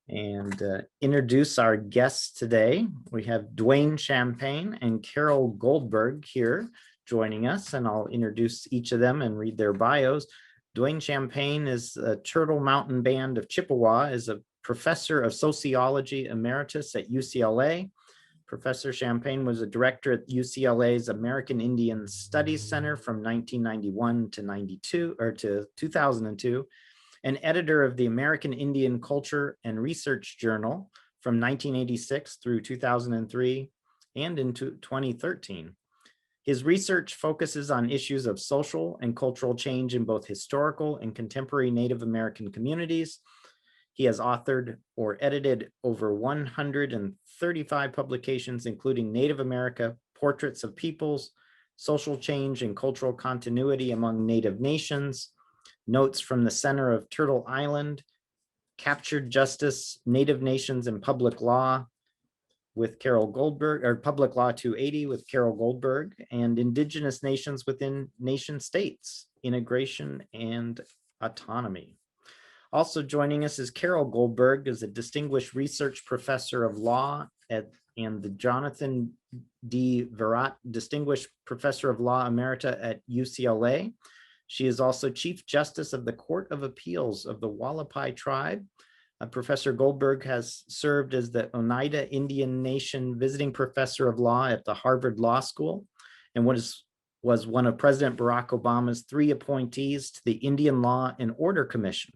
and introduce our guests today. We have Dwayne Champagne and Carole Goldberg here joining us, and I'll introduce each of them and read their bios. Dwayne Champagne is a Turtle Mountain Band of Chippewa, is a professor of sociology emeritus at UCLA. Professor Champagne was a director at UCLA's American Indian Studies Center from 1991 to 2002, and editor of the American Indian Culture and Research Journal from 1986 through 2003 and into 2013. His research focuses on issues of social and cultural change in both historical and contemporary Native American communities. He has authored or edited over 135 publications, including Native America, Portraits of Peoples, Social Change and Cultural Continuity Among Native Nations, Notes from the Center of Turtle Island, Captured Justice, Native Nations and Public Law with Carole Goldberg, or Public Law 280 with Carole Goldberg, and Indigenous Nations Within Nation States, Integration and Autonomy. Also joining us is Carole Goldberg, is a distinguished research professor of law and the Jonathan D. Virat Distinguished Professor of Law Emerita at UCLA. She is also Chief Justice of the Court of Appeals of the Wallapai Tribe. Professor Goldberg has served as the Oneida Indian Nation Visiting Professor of Law at the Harvard Law School, and was one of President Barack Obama's 3 appointees to the Indian Law and Order Commission.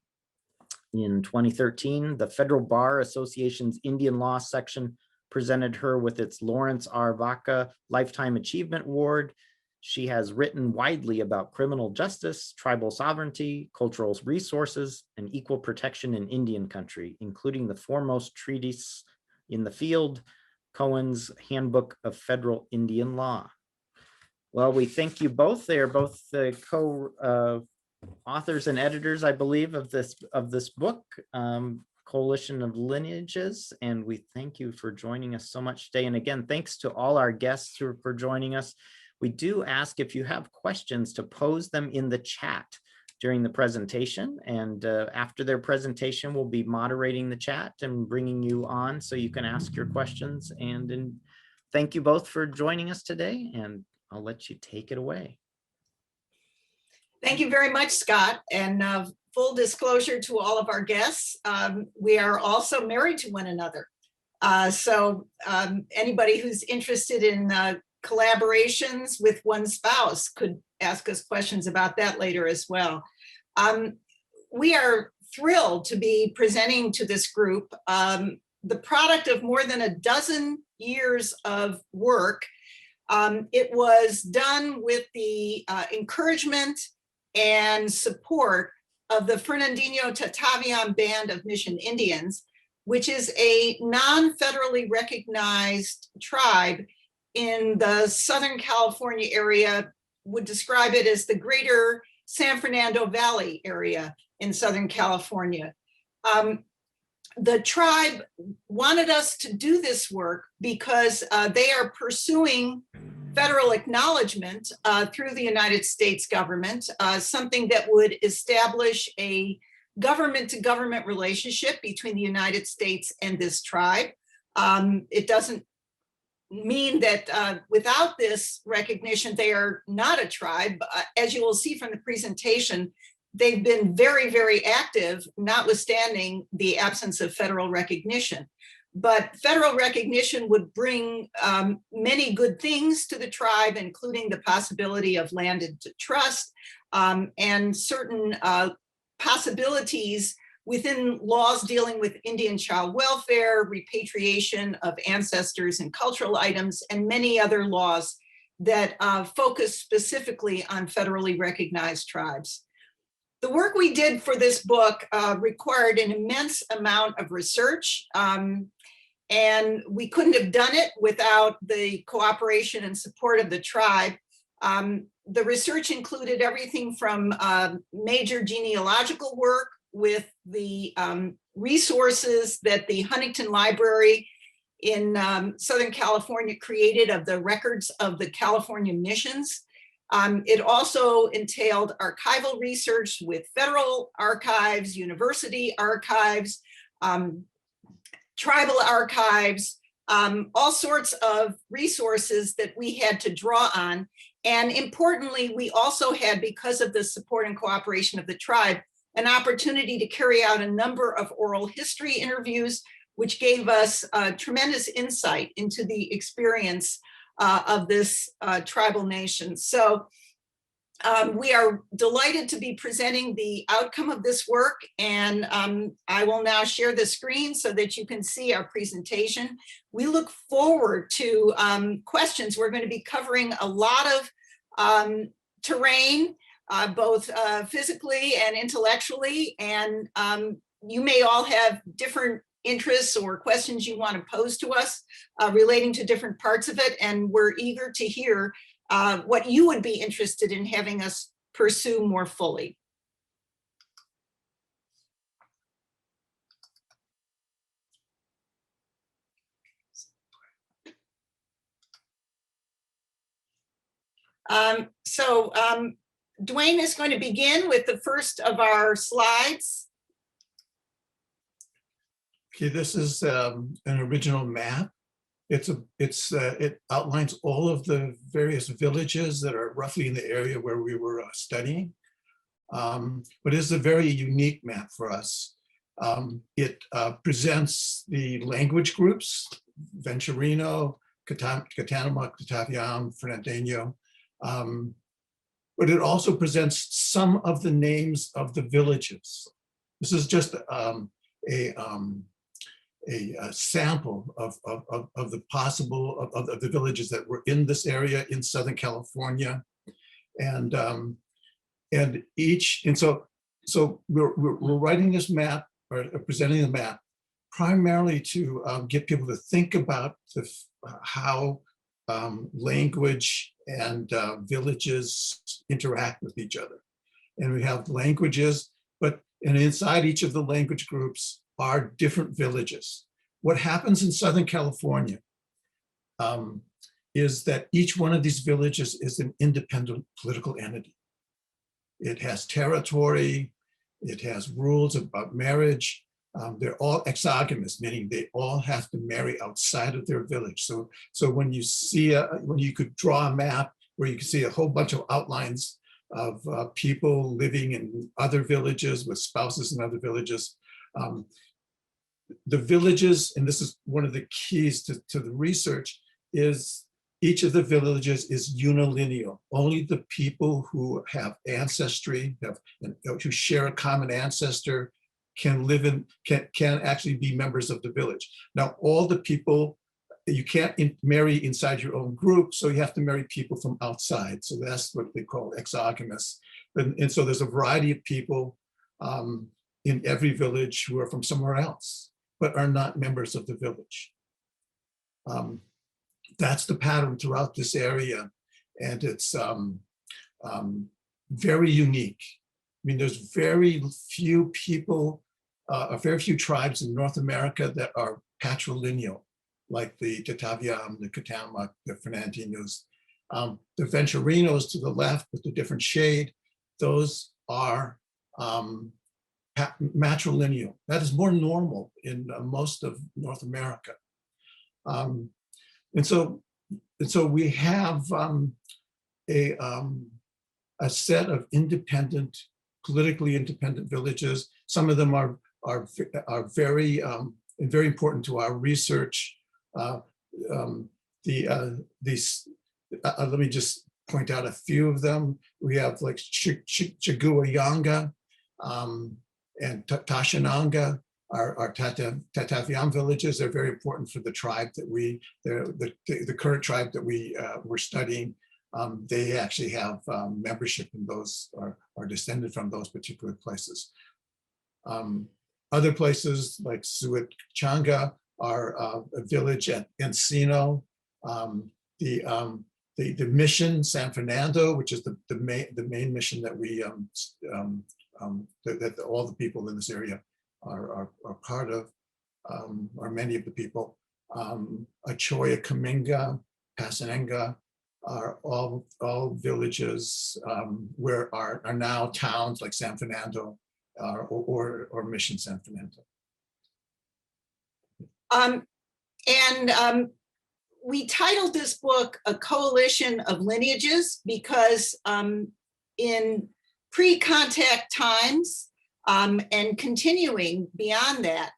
In 2013, the Federal Bar Association's Indian Law section presented her with its Lawrence R. Vaca Lifetime Achievement Award. She has written widely about criminal justice, tribal sovereignty, cultural resources, and equal protection in Indian country, including the foremost treatise in the field, Cohen's Handbook of Federal Indian Law. Well, we thank you both. They are both the co-authors and editors, I believe, of this book, Coalition of Lineages, and we thank you for joining us so much today. And again, thanks to all our guests for joining us. We do ask if you have questions to pose them in the chat during the presentation, and after their presentation, we'll be moderating the chat and bringing you on so you can ask your questions. And thank you both for joining us today, and I'll let you take it away. Thank you very much, Scott. And full disclosure to all of our guests, we are also married to one another. So anybody who's interested in collaborations with one spouse could ask us questions about that later as well. We are thrilled to be presenting to this group the product of more than a dozen years of work. It was done with the encouragement and support of the Fernandeño Tataviam Band of Mission Indians, which is a non-federally recognized tribe in the Southern California area. Would describe it as the greater San Fernando Valley area in Southern California. The tribe wanted us to do this work because they are pursuing federal acknowledgement through the United States government, something that would establish a government-to-government relationship between the United States and this tribe. It doesn't mean that without this recognition, they are not a tribe. As you will see from the presentation, they've been very, very active, notwithstanding the absence of federal recognition. But federal recognition would bring many good things to the tribe, including the possibility of landed trust and certain possibilities within laws dealing with Indian child welfare, repatriation of ancestors and cultural items, and many other laws that focus specifically on federally recognized tribes. The work we did for this book required an immense amount of research, and we couldn't have done it without the cooperation and support of the tribe. The research included everything from major genealogical work with the resources that the Huntington Library in Southern California created of the records of the California missions. It also entailed archival research with federal archives, university archives, tribal archives, all sorts of resources that we had to draw on. And importantly, we also had, because of the support and cooperation of the tribe, an opportunity to carry out a number of oral history interviews, which gave us tremendous insight into the experience of this tribal nation. So we are delighted to be presenting the outcome of this work, and I will now share the screen so that you can see our presentation. We look forward to questions. We're going to be covering a lot of terrain, both physically and intellectually, and you may all have different interests or questions you want to pose to us relating to different parts of it, and we're eager to hear what you would be interested in having us pursue more fully. Dwayne is going to begin with the first of our slides. Okay, this is an original map. It outlines all of the various villages that are roughly in the area where we were studying. But it's a very unique map for us. It presents the language groups, Venturino, Catanamoc, Tataviam, Fernandeño. But it also presents some of the names of the villages. This is just a sample of the possible of the villages that were in this area in Southern California, and so we're writing this map or presenting the map primarily to get people to think about how language and villages interact with each other. And we have languages, and inside each of the language groups are different villages. What happens in Southern California is that each one of these villages is an independent political entity. It has territory, it has rules about marriage. They're all exogamous, meaning they all have to marry outside of their village. So when you see, when you could draw a map where you can see a whole bunch of outlines of people living in other villages with spouses in other villages, the villages, and this is one of the keys to the research, is each of the villages is unilineal. Only the people who have ancestry, who share a common ancestor, can live in, can actually be members of the village. Now, all the people, you can't marry inside your own group, so you have to marry people from outside. So that's what they call exogamous. And so there's a variety of people in every village who are from somewhere else, but are not members of the village. That's the pattern throughout this area, and it's very unique. I mean, there's very few people, very few tribes in North America that are patrilineal, like the Tataviam, the Catanamoc, the Fernandeños. The Venturinos to the left with the different shade, those are matrilineal. That is more normal in most of North America. And so we have a set of independent, politically independent villages. Some of them are very very important to our research. Let me just point out a few of them. We have like Chiguayanga and Tashananga, our Tataviam villages. They're very important for the tribe that the current tribe that we're studying. They actually have membership in those, are descended from those particular places. Other places like Suitchanga are a village at Encino. The Mission San Fernando, which is the main mission that we that all the people in this area are part of, or many of the people. Achoya, Kaminga, Pasanenga are all villages where are now towns like San Fernando or Mission San Fernando. We titled this book A Coalition of Lineages because in pre-contact times and continuing beyond that,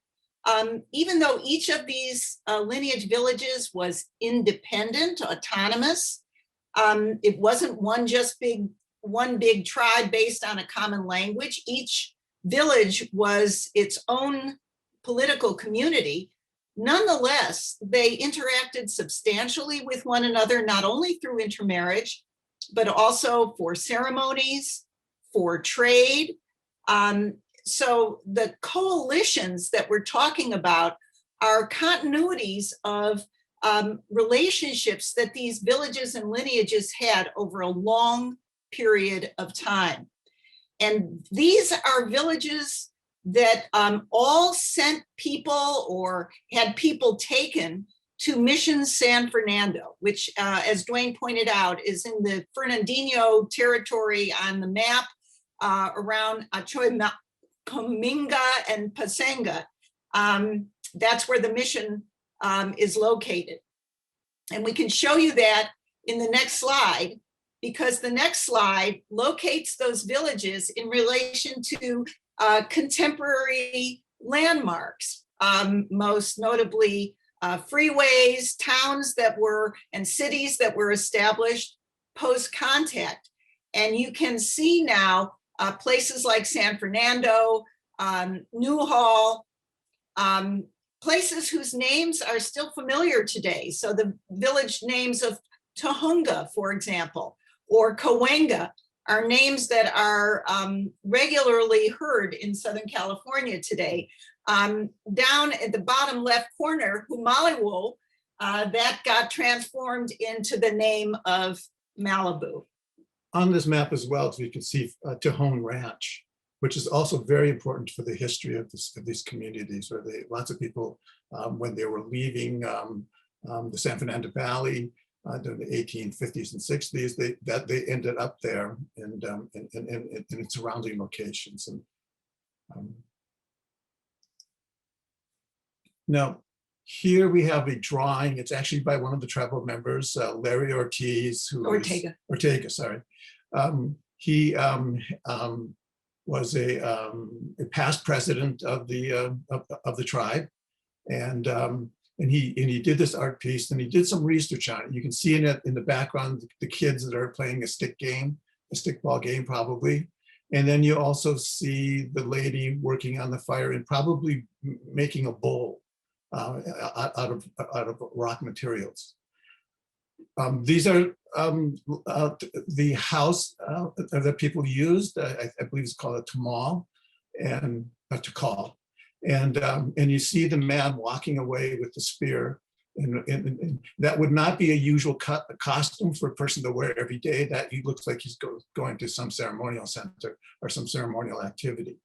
even though each of these lineage villages was independent, autonomous, it wasn't one big tribe based on a common language. Each village was its own political community. Nonetheless, they interacted substantially with one another, not only through intermarriage, but also for ceremonies, for trade. So the coalitions that we're talking about are continuities of relationships that these villages and lineages had over a long period of time. And these are villages that all sent people or had people taken to Mission San Fernando, which, as Dwayne pointed out, is in the Fernandeño territory on the map around Achoy, Cominga, and Pasenga. That's where the mission is located. And we can show you that in the next slide, because the next slide locates those villages in relation to contemporary landmarks, most notably freeways, towns that were, and cities that were established post-contact. And you can see now places like San Fernando, Newhall, places whose names are still familiar today. So the village names of Tohon, for example, or Cahuenga are names that are regularly heard in Southern California today. Down at the bottom left corner, Humaliwo, that got transformed into the name of Malibu. On this map as well, so you can see Tohon Ranch, which is also very important for the history of these communities, where lots of people, when they were leaving the San Fernando Valley during the 1850s and 60s, they ended up there and in surrounding locations. And now, here we have a drawing. It's actually by one of the tribal members, Larry Ortiz, Ortega, sorry. He was a past president of the tribe, and he did this art piece, and he did some research on it. You can see in it in the background the kids that are playing a stickball game probably, and then you also see the lady working on the fire and probably making a bowl out of rock materials. These are the house that people used. I believe it's called a tamal and a takal. And you see the man walking away with the spear. And that would not be a usual costume for a person to wear every day. That he looks like he's going to some ceremonial center or some ceremonial activity.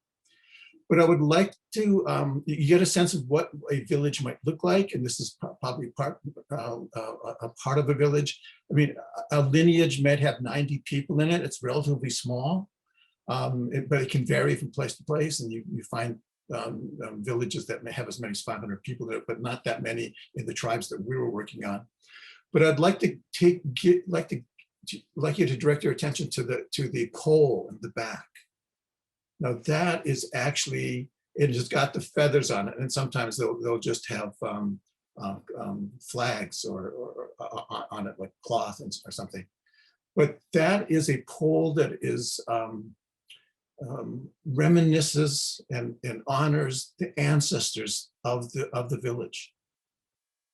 But I would like to you get a sense of what a village might look like, and this is probably a part of a village. I mean, a lineage might have 90 people in it. It's relatively small, but it can vary from place to place, and you find villages that may have as many as 500 people in it, but not that many in the tribes that we were working on. But I'd like to like you to direct your attention to the pole in the back. Now that is actually, it has got the feathers on it, and sometimes they'll just have flags or on it, like cloth or something. But that is a pole that is reminisces and honors the ancestors of the village.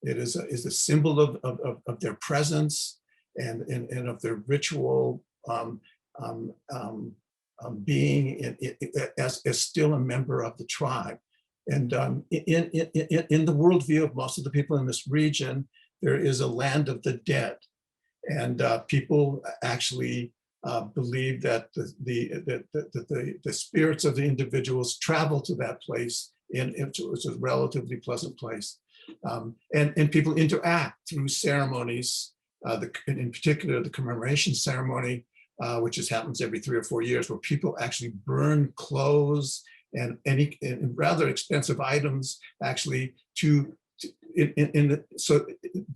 It is a symbol of their presence and of their ritual being as still a member of the tribe. And in the worldview of most of the people in this region, there is a land of the dead. And people actually believe that the spirits of the individuals travel to that place, and it's a relatively pleasant place. And people interact through ceremonies, in particular the commemoration ceremony, which happens every 3 or 4 years, where people actually burn clothes and rather expensive items actually to so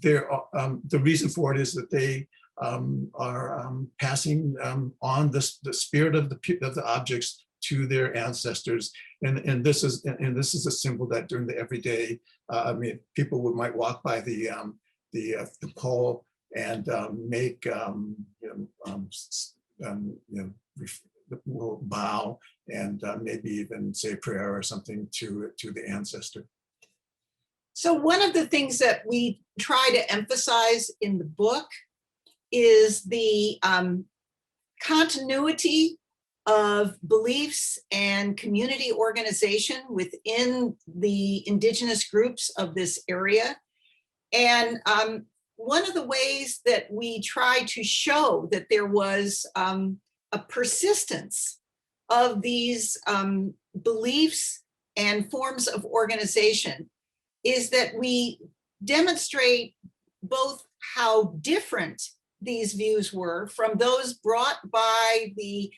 there are, the reason for it is that they are passing on the spirit of the objects to their ancestors, and this is a symbol that during the everyday, I mean, people might walk by the pole and make will bow and maybe even say a prayer or something to the ancestor. So one of the things that we try to emphasize in the book is the continuity of beliefs and community organization within the indigenous groups of this area. And one of the ways that we try to show that there was a persistence of these beliefs and forms of organization is that we demonstrate both how different these views were from those brought by the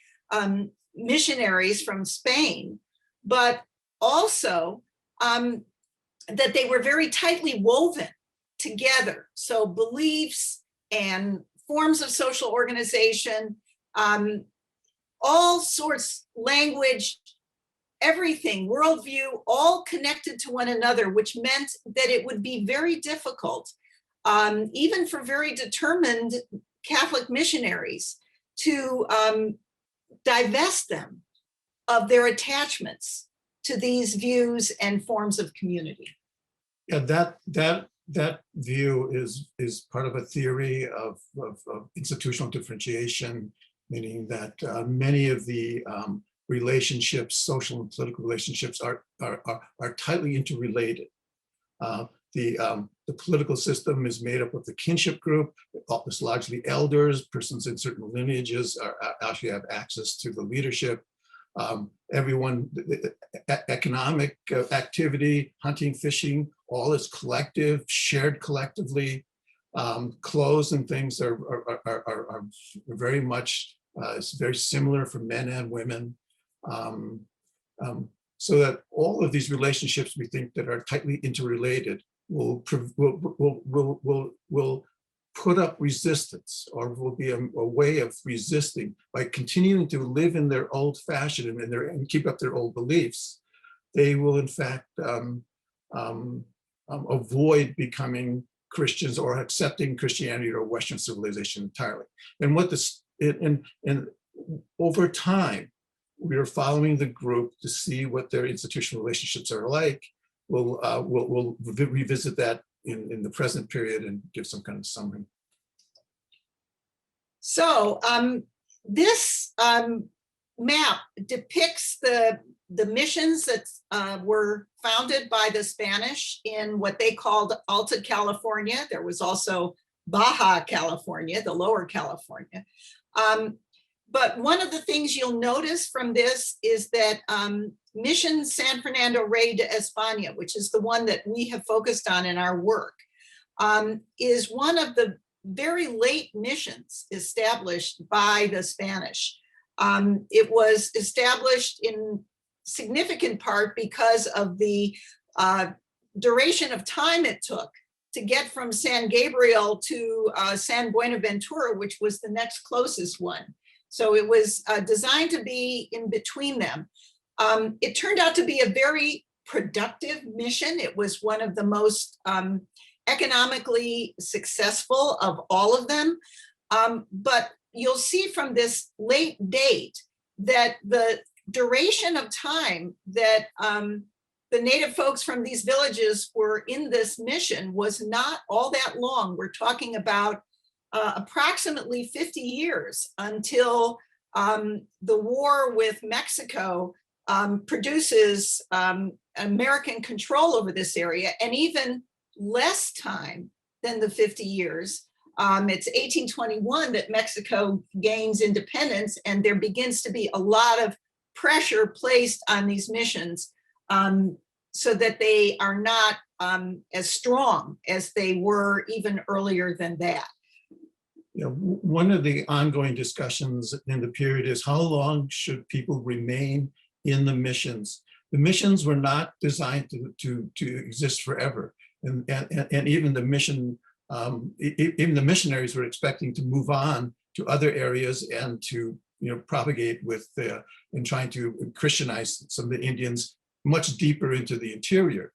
missionaries from Spain, but also that they were very tightly woven together. So beliefs and forms of social organization, all sorts, language, everything, worldview, all connected to one another, which meant that it would be very difficult, even for very determined Catholic missionaries, to divest them of their attachments to these views and forms of community. Yeah, that view is part of a theory of institutional differentiation, meaning that many of the relationships, social and political relationships, are tightly interrelated. The political system is made up of the kinship group. It's largely elders. Persons in certain lineages actually have access to the leadership. Everyone, economic activity, hunting, fishing, all is collective, shared collectively. Clothes and things are very much, it's very similar for men and women. So that all of these relationships we think that are tightly interrelated will put up resistance, or will be a way of resisting by continuing to live in their old fashion and keep up their old beliefs. They will in fact avoid becoming Christians or accepting Christianity or Western civilization entirely. And what this, and over time, we are following the group to see what their institutional relationships are like. We'll revisit that in the present period and give some kind of summary. So this map depicts the missions that were founded by the Spanish in what they called Alta California. There was also Baja California, the Lower California. But one of the things you'll notice from this is that Mission San Fernando Rey de España, which is the one that we have focused on in our work, is one of the very late missions established by the Spanish. It was established in significant part because of the duration of time it took to get from San Gabriel to San Buenaventura, which was the next closest one. So it was designed to be in between them. It turned out to be a very productive mission. It was one of the most economically successful of all of them. But you'll see from this late date that the duration of time that the native folks from these villages were in this mission was not all that long. We're talking about approximately 50 years until the war with Mexico produces American control over this area, and even less time than the 50 years. It's 1821 that Mexico gains independence, and there begins to be a lot of pressure placed on these missions so that they are not as strong as they were even earlier than that. You know, one of the ongoing discussions in the period is how long should people remain in the missions? The missions were not designed to exist forever. And even the mission, even the missionaries were expecting to move on to other areas and to propagate with and trying to Christianize some of the Indians much deeper into the interior.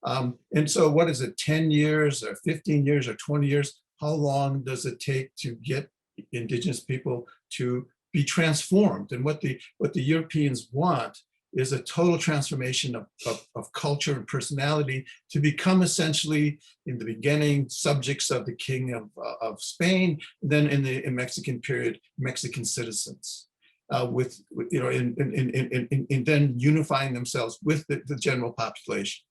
And so what is it, 10 years or 15 years or 20 years? How long does it take to get indigenous people to be transformed? And what the Europeans want is a total transformation of culture and personality to become essentially, in the beginning, subjects of the King of Spain, then in the Mexican period, Mexican citizens, with then unifying themselves with the general population.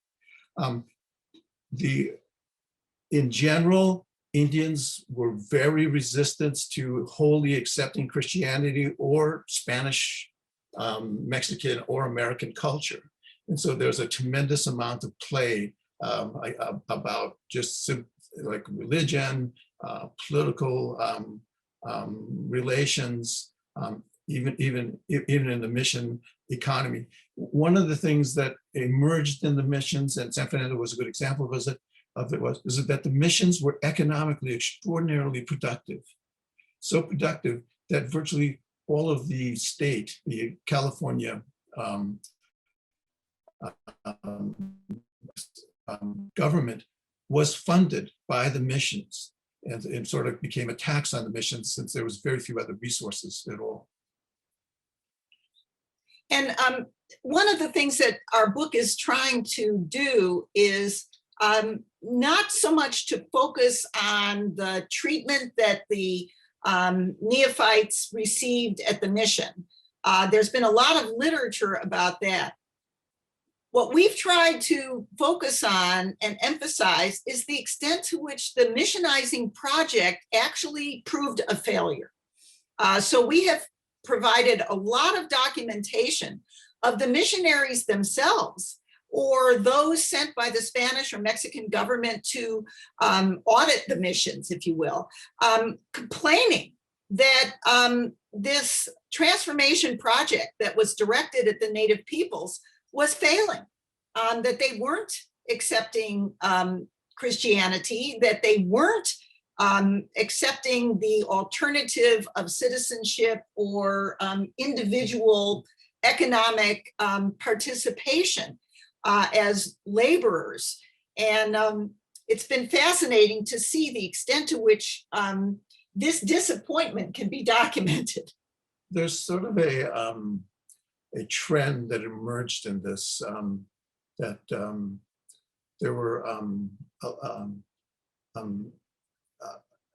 In general, Indians were very resistant to wholly accepting Christianity or Spanish, Mexican or American culture. And so there's a tremendous amount of play about just like religion, political relations, even in the mission economy. One of the things that emerged in the missions, and San Fernando was a good example is that the missions were economically extraordinarily productive. So productive that virtually all of the state, the California government, was funded by the missions, and sort of became a tax on the missions since there was very few other resources at all. And one of the things that our book is trying to do is not so much to focus on the treatment that the Neophytes received at the mission. There's been a lot of literature about that. What we've tried to focus on and emphasize is the extent to which the missionizing project actually proved a failure. So we have provided a lot of documentation of the missionaries themselves, or those sent by the Spanish or Mexican government to audit the missions, if you will, complaining that this transformation project that was directed at the native peoples was failing, that they weren't accepting Christianity, that they weren't accepting the alternative of citizenship or individual economic participation as laborers. And it's been fascinating to see the extent to which this disappointment can be documented. There's sort of a trend that emerged in this, that there were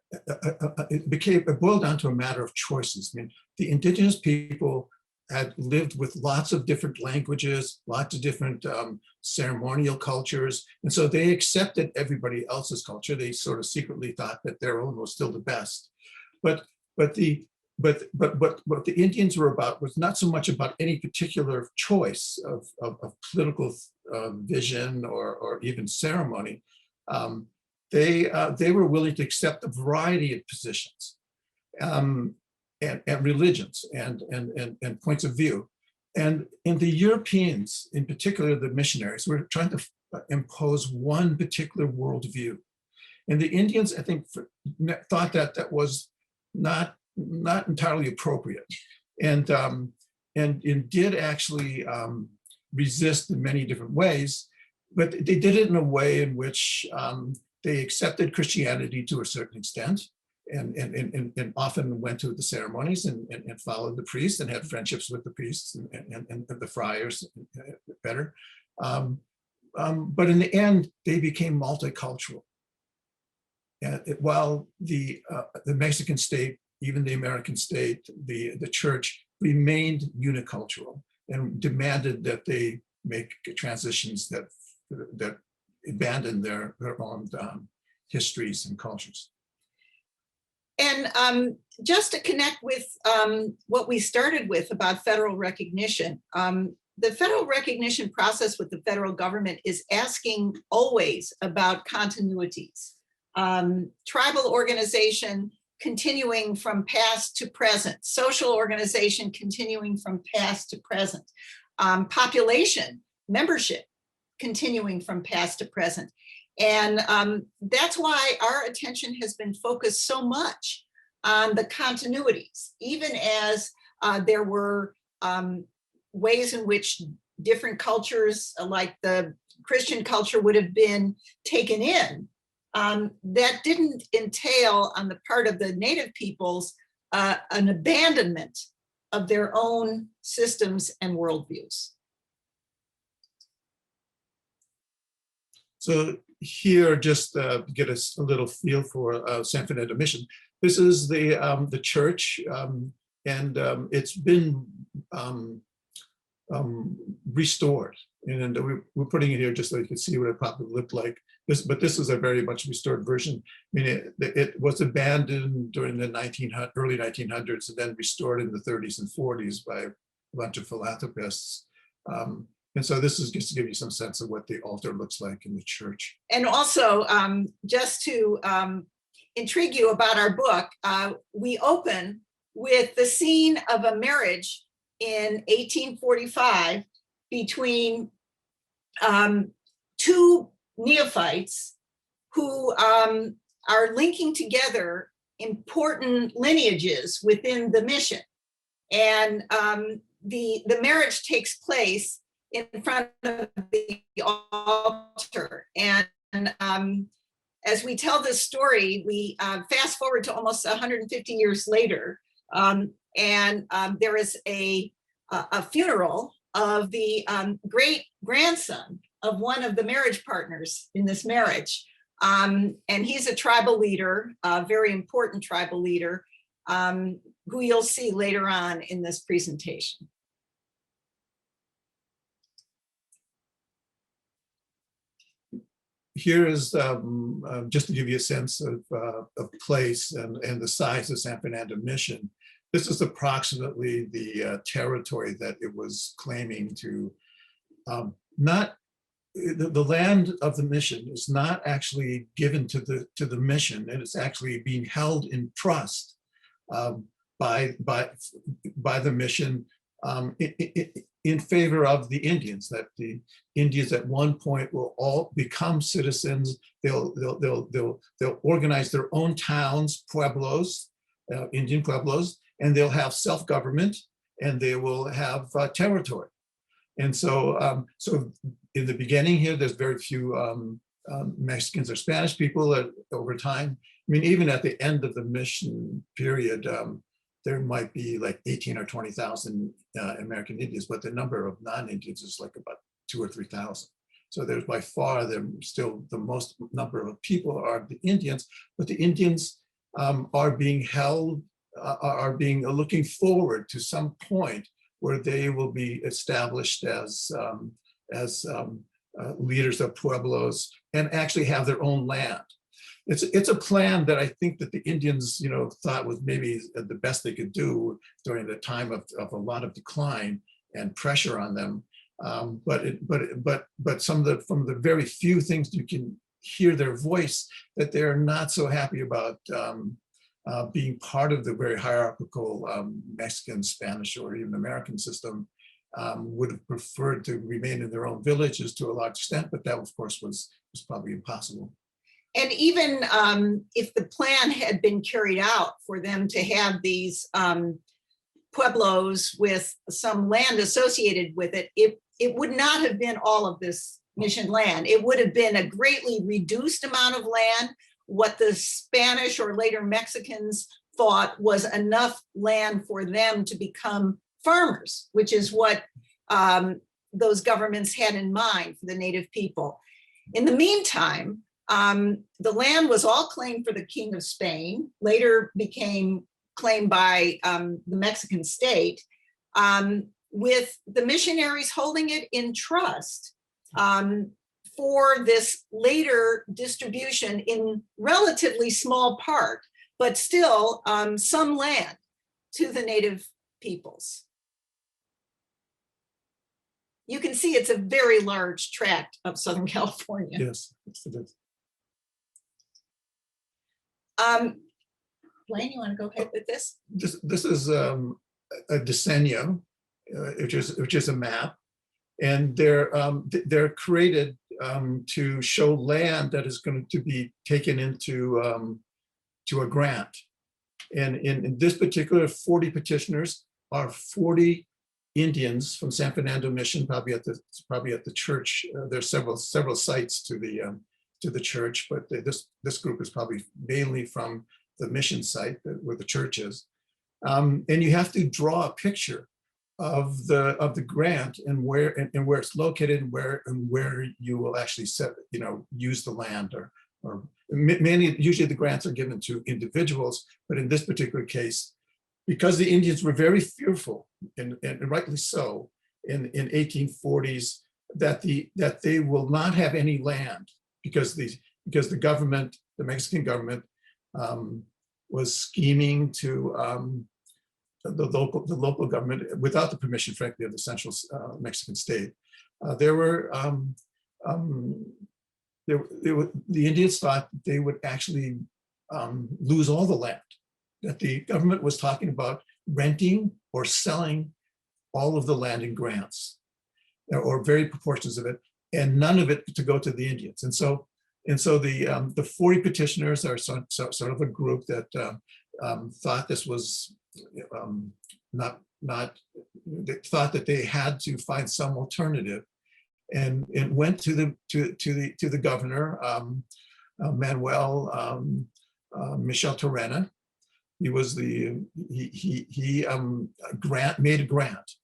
it boiled down to a matter of choices. I mean, the indigenous people had lived with lots of different languages, lots of different ceremonial cultures, and so they accepted everybody else's culture. They sort of secretly thought that their own was still the best. But what the Indians were about was not so much about any particular choice of political vision or even ceremony. They were willing to accept a variety of positions and religions and points of view. And the Europeans, in particular the missionaries, were trying to impose one particular worldview. And the Indians, I think, thought that was not entirely appropriate, and did actually resist in many different ways, but they did it in a way in which they accepted Christianity to a certain extent, and often went to the ceremonies and followed the priests and had friendships with the priests and the friars better. But in the end, they became multicultural. While the Mexican state, even the American state, the church remained unicultural and demanded that they make transitions that abandon their own histories and cultures. And just to connect with what we started with about federal recognition, the federal recognition process with the federal government is asking always about continuities. Tribal organization continuing from past to present, social organization continuing from past to present, population membership continuing from past to present. And that's why our attention has been focused so much on the continuities, even as there were ways in which different cultures, like the Christian culture, would have been taken in. That didn't entail on the part of the native peoples an abandonment of their own systems and worldviews. So here, just to get us a little feel for San Fernando Mission, this is the church, and it's been restored. And we're putting it here just so you can see what it probably looked like. But this is a very much restored version. I mean, it was abandoned during the early 1900s and then restored in the 30s and 40s by a bunch of philanthropists. And so this is just to give you some sense of what the altar looks like in the church. And also, just to intrigue you about our book, we open with the scene of a marriage in 1845 between two neophytes who are linking together important lineages within the mission. And the marriage takes place in front of the altar. And as we tell this story, we fast forward to almost 150 years later, and there is a funeral of the great grandson of one of the marriage partners in this marriage. And he's a tribal leader, a very important tribal leader, who you'll see later on in this presentation. Here is just to give you a sense of place and the size of San Fernando Mission. This is approximately the territory that it was claiming to. The land of the mission is not actually given to the mission, and it's actually being held in trust by the mission in favor of the Indians. That the Indians at one point will all become citizens. They'll organize their own towns, pueblos, Indian pueblos, and they'll have self-government, and they will have territory. And so, so in the beginning here, there's very few Mexicans or Spanish people. Over time, I mean, even at the end of the mission period, there might be like 18 or 20,000 American Indians, but the number of non-Indians is like about 2,000 or 3,000. So there's by far, still the most number of people are the Indians, but the Indians are being held, looking forward to some point where they will be established as leaders of pueblos and actually have their own land. It's a plan that I think that the Indians, thought was maybe the best they could do during the time of a lot of decline and pressure on them. But from the very few things you can hear their voice, that they're not so happy about being part of the very hierarchical Mexican, Spanish, or even American system. Would have preferred to remain in their own villages to a large extent, but that, of course, was probably impossible. And even if the plan had been carried out for them to have these pueblos with some land associated with it, it would not have been all of this mission land. It would have been a greatly reduced amount of land, what the Spanish or later Mexicans thought was enough land for them to become farmers, which is what those governments had in mind for the native people. In the meantime, the land was all claimed for the King of Spain, later became claimed by the Mexican state, with the missionaries holding it in trust for this later distribution in relatively small part, but still some land to the native peoples. You can see it's a very large tract of Southern California. Yes, it is. Dwayne, you want to go ahead with this? This is a decennium, which is a map, and they're created to show land that is going to be taken into to a grant. And in this particular 40 petitioners are 40 Indians from San Fernando Mission, probably at the church. There's several sites to the church, but this group is probably mainly from the mission site where the church is. And you have to draw a picture of the grant and where it's located and where you will actually use the land, or usually the grants are given to individuals, but in this particular case, because the Indians were very fearful, and rightly so, in 1840s, that they will not have any land because the government, the Mexican government, was scheming to the local government, without the permission, frankly, of the central Mexican state. The Indians thought they would actually lose all the land, that the government was talking about renting or selling all of the land in grants, or very proportions of it, and none of it to go to the Indians. And so the 40 petitioners are sort of a group that thought this was they thought that they had to find some alternative, and went to the governor, Manuel Michel Torrena. He was made a grant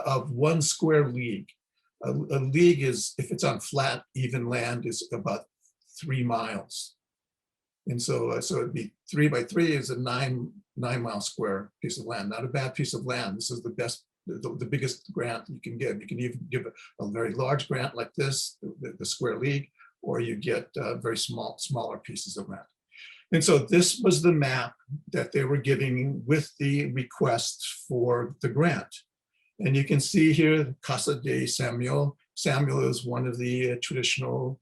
of 1 square league. A league is, if it's on flat, even land, is about 3 miles. And so it'd be 3 by 3 is a 9-mile square piece of land. Not a bad piece of land. This is the best, the biggest grant you can give. You can even give a very large grant like this, the square league, or you get very smaller pieces of land. And so this was the map that they were giving with the request for the grant. And you can see here, Casa de Samuel. Samuel is one of the traditional,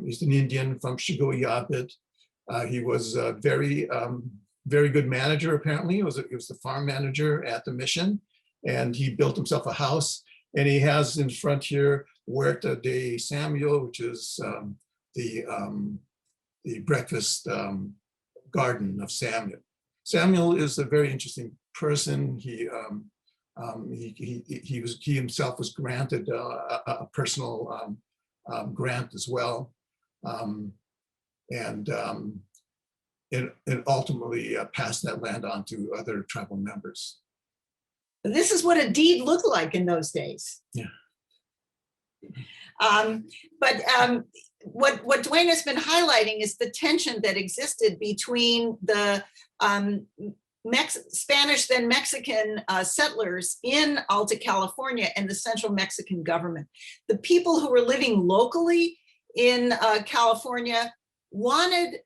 he's an Indian from Shigoyabit. He was a very good manager, apparently. He was the farm manager at the mission, and he built himself a house. And he has in front here, Huerta de Samuel, which is the breakfast garden of Samuel. Samuel is a very interesting person. He himself was granted a personal grant as well, and ultimately passed that land on to other tribal members. This is what a deed looked like in those days. Yeah. What Dwayne has been highlighting is the tension that existed between the Spanish, then Mexican settlers in Alta California and the central Mexican government. The people who were living locally in California wanted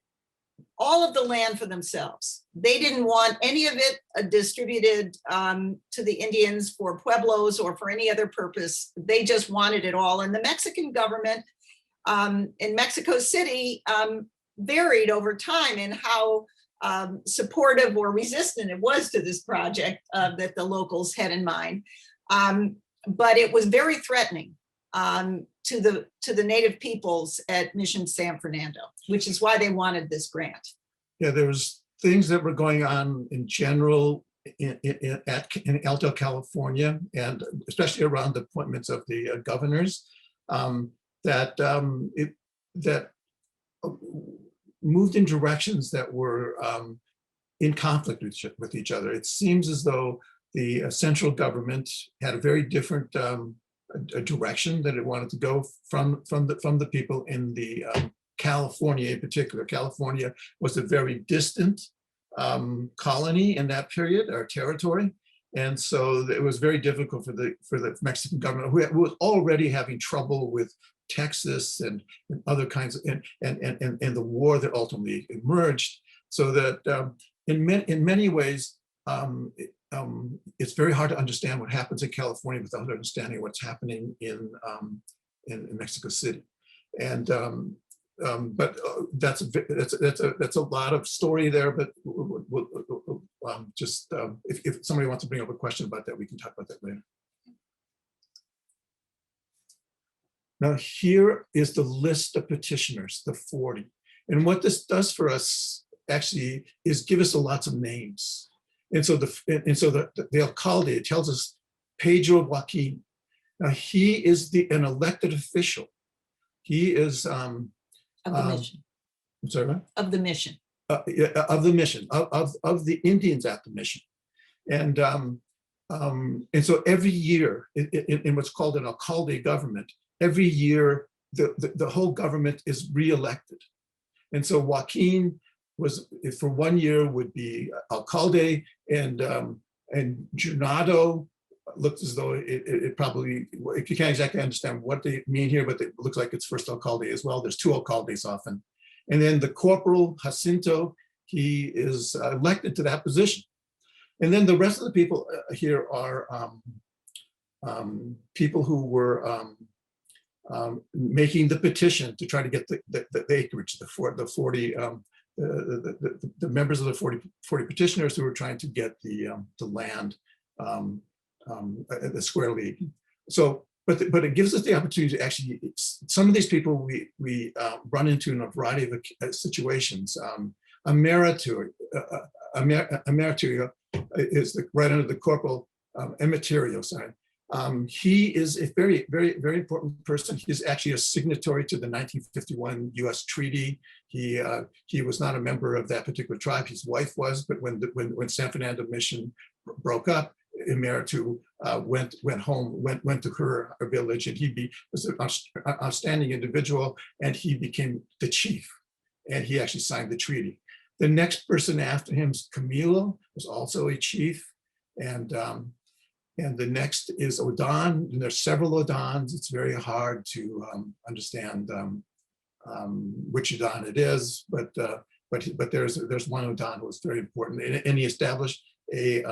all of the land for themselves. They didn't want any of it distributed to the Indians for pueblos or for any other purpose. They just wanted it all. And the Mexican government in Mexico City varied over time in how supportive or resistant it was to this project that the locals had in mind. But it was very threatening to the native peoples at Mission San Fernando, which is why they wanted this grant. Yeah, there was things that were going on in general in Alta California, and especially around the appointments of the governors, that moved in directions that were in conflict with each other. It seems as though the central government had a very different a direction that it wanted to go from the people in the California in particular. California was a very distant colony in that period, or territory. And so it was very difficult for the Mexican government, who was already having trouble with Texas and other kinds of, and the war that ultimately emerged. So that in many ways, it's very hard to understand what happens in California without understanding what's happening in Mexico City. And but that's a lot of story there. But just if somebody wants to bring up a question about that, we can talk about that later. Now here is the list of petitioners, the 40. And what this does for us actually is give us lots of names. And so the alcalde, it tells us Pedro Joaquin. Now he is an elected official. He is Of the mission. I'm sorry, what? Of the mission. Of the mission, of the Indians at the mission. And so every year in what's called an alcalde government, every year the whole government is re-elected. And so Joaquin was, for 1 year, would be alcalde, and Junado looks as though it probably, you can't exactly understand what they mean here, but it looks like it's first alcalde as well. There's 2 alcaldes often. And then the corporal Jacinto, he is elected to that position. And then the rest of the people here are people who were making the petition to try to get the acreage, the members of the 40 petitioners who were trying to get the land, the square league. So, but it gives us the opportunity to actually, some of these people we run into in a variety of situations. Emeritur is right under the corporal, Emeterio, sorry. He is a very, very, very important person. He's actually a signatory to the 1951 U.S. treaty. He was not a member of that particular tribe. His wife was, but when San Fernando Mission broke up, Emeritu went home, went to her village, and was an outstanding individual, and he became the chief, and he actually signed the treaty. The next person after him is Camilo, was also a chief, and the next is Odan, and there's several Odans. It's very hard to understand which Odan it is, but there's one Odan who was very important, and he established a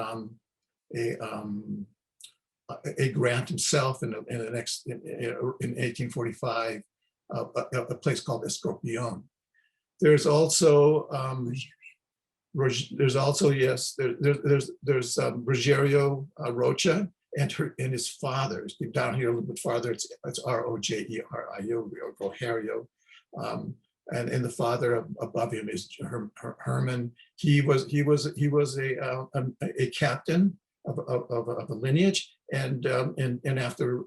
grant himself in 1845, a place called Escorpion. There's also Rogerio Rocha and his father. Down here a little bit farther, it's Rogerio, Rogerio. And the father above him is Herman. He was a captain of a lineage, and after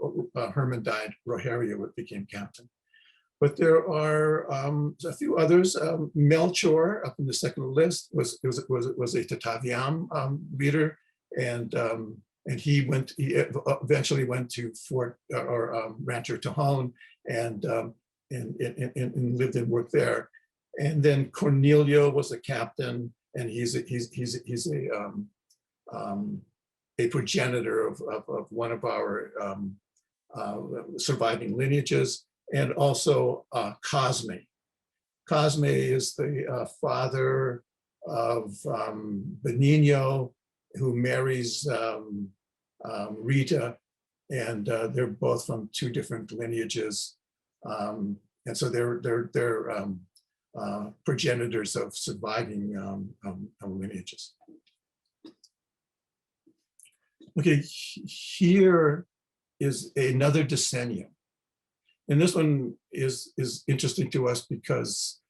Herman died, Rogerio became captain. But there are a few others. Melchor, up in the second list, was a Tataviam leader, and he eventually went to Fort or Rancho Tohon and lived and worked there. And then Cornelio was a captain, and he's a progenitor of one of our surviving lineages. And also Cosme. Cosme is the father of Benigno, who marries Rita, and they're both from 2 different lineages, and so they're progenitors of surviving lineages. Okay, here is another decennium. And this one is interesting to us because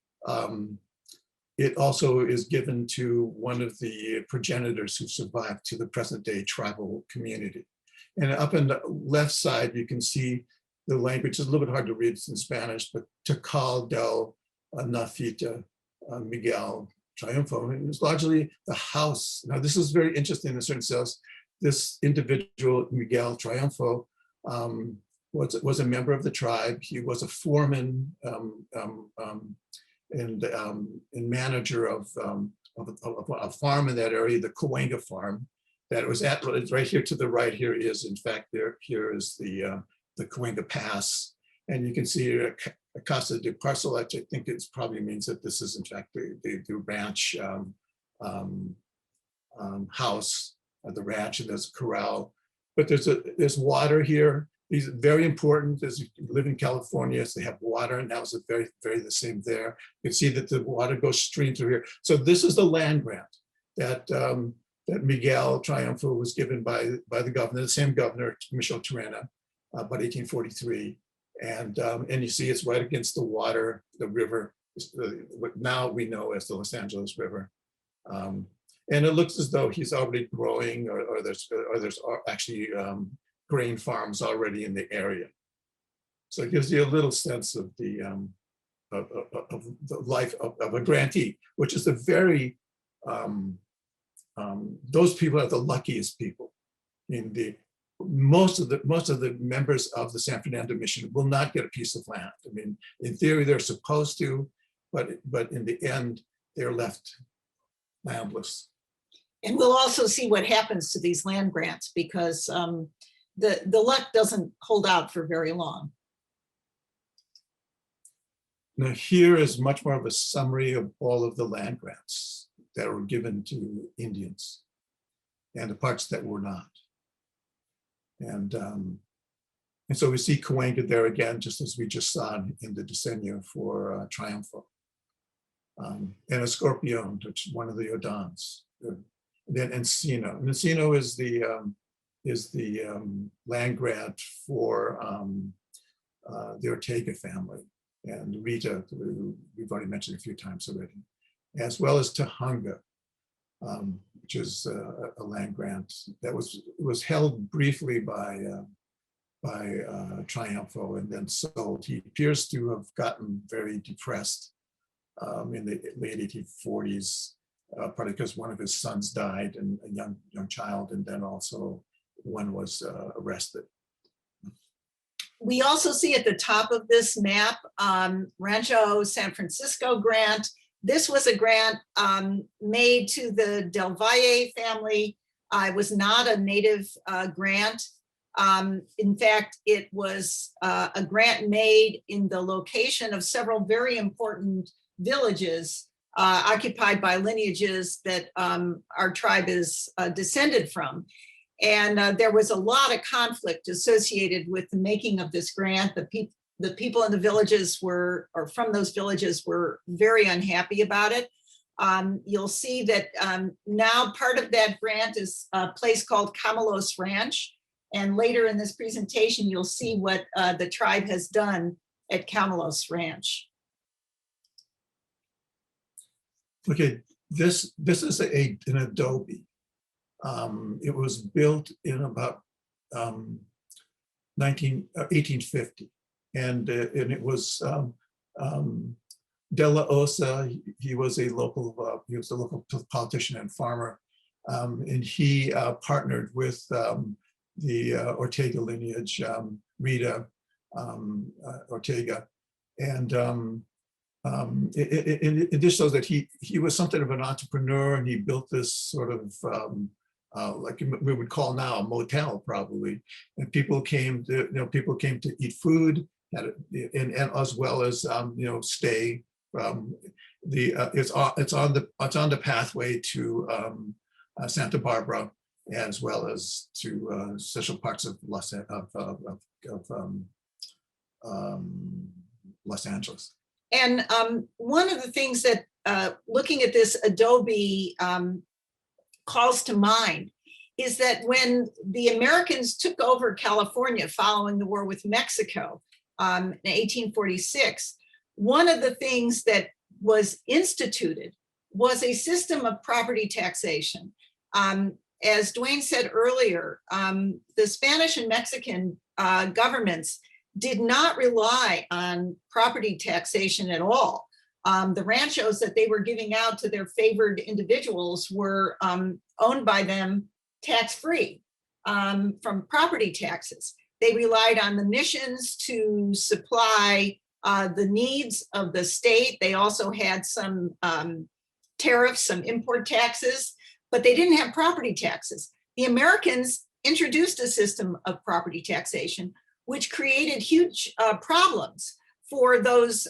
it also is given to one of the progenitors who survived to the present day tribal community. And up in the left side, you can see the language. It's a little bit hard to read, it's in Spanish, but Takal del Nafita Miguel Triunfo. And it's largely the house. Now, this is very interesting in a certain sense. This individual, Miguel Triunfo, was a member of the tribe. He was a foreman and manager of a farm in that area, the Cahuenga farm, that was right here to the right. Here is, in fact, here is the Cahuenga Pass, and you can see here a Casa de Parcel. I think it probably means that this is, in fact, the ranch house, the ranch, and there's a corral. But there's water here. These are very important as you live in California, so they have water, and that was very, very the same there. You can see that the water goes stream through here. So this is the land grant that Miguel Triunfo was given by the governor, the same governor, Michel Turena, about 1843. And you see it's right against the water, the river, what now we know as the Los Angeles River. And it looks as though he's already growing, or there's actually grain farms already in the area. So it gives you a little sense of the life of a grantee, which is a very, those people are the luckiest people. Most of the members of the San Fernando Mission will not get a piece of land. I mean, in theory, they're supposed to, but in the end, they're left landless. And we'll also see what happens to these land grants, because the luck doesn't hold out for very long. Now, here is much more of a summary of all of the land grants that were given to Indians and the parts that were not. And so we see Cahuenga there again, just as we just saw in the Diseño for Triunfo. And Escorpion, which is one of the Odons. Then Encino. And Encino is the land grant for the Ortega family, and Rita, who we've already mentioned a few times already, as well as Tohon, which is a land grant that was held briefly by Triunfo and then sold. He appears to have gotten very depressed in the late 1840s, probably because one of his sons died, and a young child, and then also one was arrested. We also see at the top of this map, Rancho San Francisco grant. This was a grant made to the Del Valle family. It was not a native grant. In fact, it was a grant made in the location of several very important villages occupied by lineages that our tribe is descended from. And there was a lot of conflict associated with the making of this grant. The people in the villages were, or from those villages, were very unhappy about it. You'll see that now part of that grant is a place called Camelos Ranch. And later in this presentation, you'll see what the tribe has done at Camelos Ranch. Okay, this is an adobe. It was built in about 1850, and it was De La Osa. He was a local politician and farmer, and he partnered with the Ortega lineage, Rita Ortega, and it just shows that he was something of an entrepreneur, and he built this sort of like we would call now a motel, probably, and people came to eat food, and as well as stay. It's on the pathway to Santa Barbara, as well as to special parts of Los Angeles. And one of the things that looking at this adobe calls to mind is that when the Americans took over California following the war with Mexico in 1846, one of the things that was instituted was a system of property taxation. As Dwayne said earlier, the Spanish and Mexican governments did not rely on property taxation at all. The ranchos that they were giving out to their favored individuals were owned by them tax-free from property taxes. They relied on the missions to supply the needs of the state. They also had some tariffs, some import taxes, but they didn't have property taxes. The Americans introduced a system of property taxation, which created huge problems for those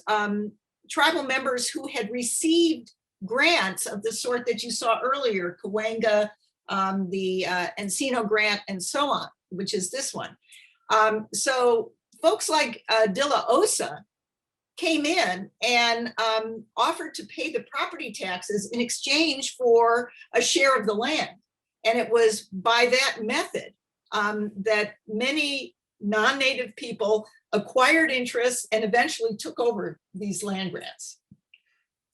tribal members who had received grants of the sort that you saw earlier, Cahuenga, the Encino grant, and so on, which is this one. So folks like De La Osa came in and offered to pay the property taxes in exchange for a share of the land. And it was by that method that many non-native people acquired interests and eventually took over these land grants.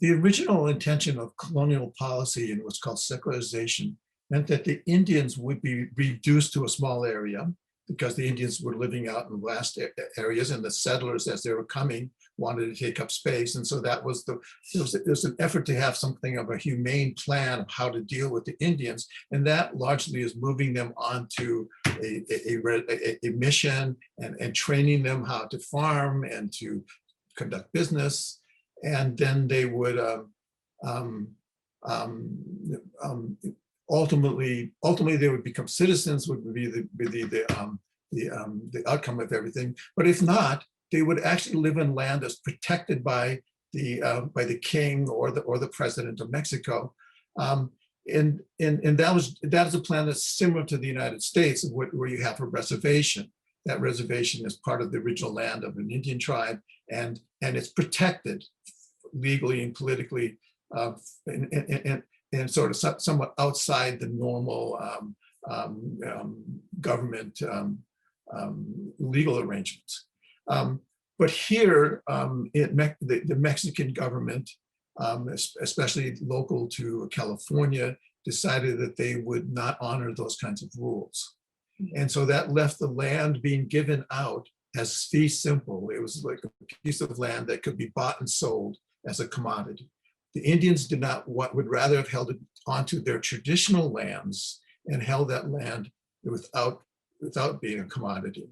The original intention of colonial policy and what's called secularization meant that the Indians would be reduced to a small area because the Indians were living out in vast areas, and the settlers, as they were coming, wanted to take up space. And so that was there's an effort to have something of a humane plan of how to deal with the Indians. And that largely is moving them onto a mission and training them how to farm and to conduct business. And then they would ultimately they would become citizens, would be the outcome of everything. But if not, they would actually live in land that's protected by the king or the president of Mexico. And that is a plan that's similar to the United States, where you have a reservation. That reservation is part of the original land of an Indian tribe, and it's protected legally and politically, and sort of somewhat outside the normal government legal arrangements. But here, the Mexican government, especially local to California, decided that they would not honor those kinds of rules. And so that left the land being given out as fee simple. It was like a piece of land that could be bought and sold as a commodity. The Indians would rather have held it onto their traditional lands and held that land without being a commodity.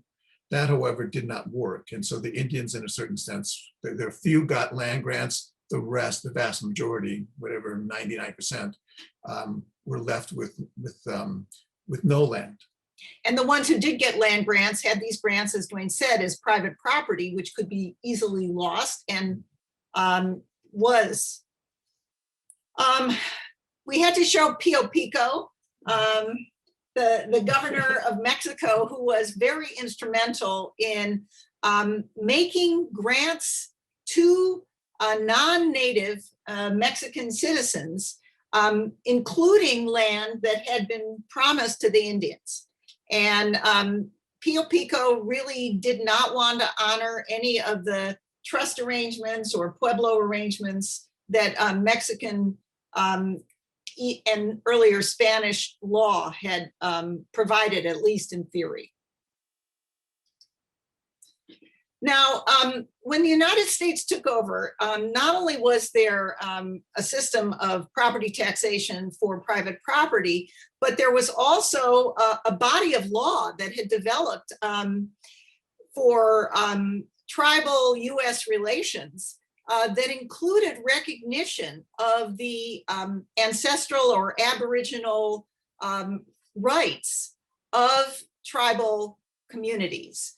That, however, did not work. And so the Indians, in a certain sense, there few got land grants. The rest, the vast majority, whatever, 99%, were left with no land. And the ones who did get land grants had these grants, as Dwayne said, as private property, which could be easily lost and was. We had to show Pio Pico, the governor of Mexico, who was very instrumental in making grants to non-native Mexican citizens, including land that had been promised to the Indians. And Pio Pico really did not want to honor any of the trust arrangements or pueblo arrangements that Mexican and earlier Spanish law had provided, at least in theory. Now, when the United States took over, not only was there a system of property taxation for private property, but there was also a body of law that had developed for tribal US relations that included recognition of the ancestral or aboriginal rights of tribal communities.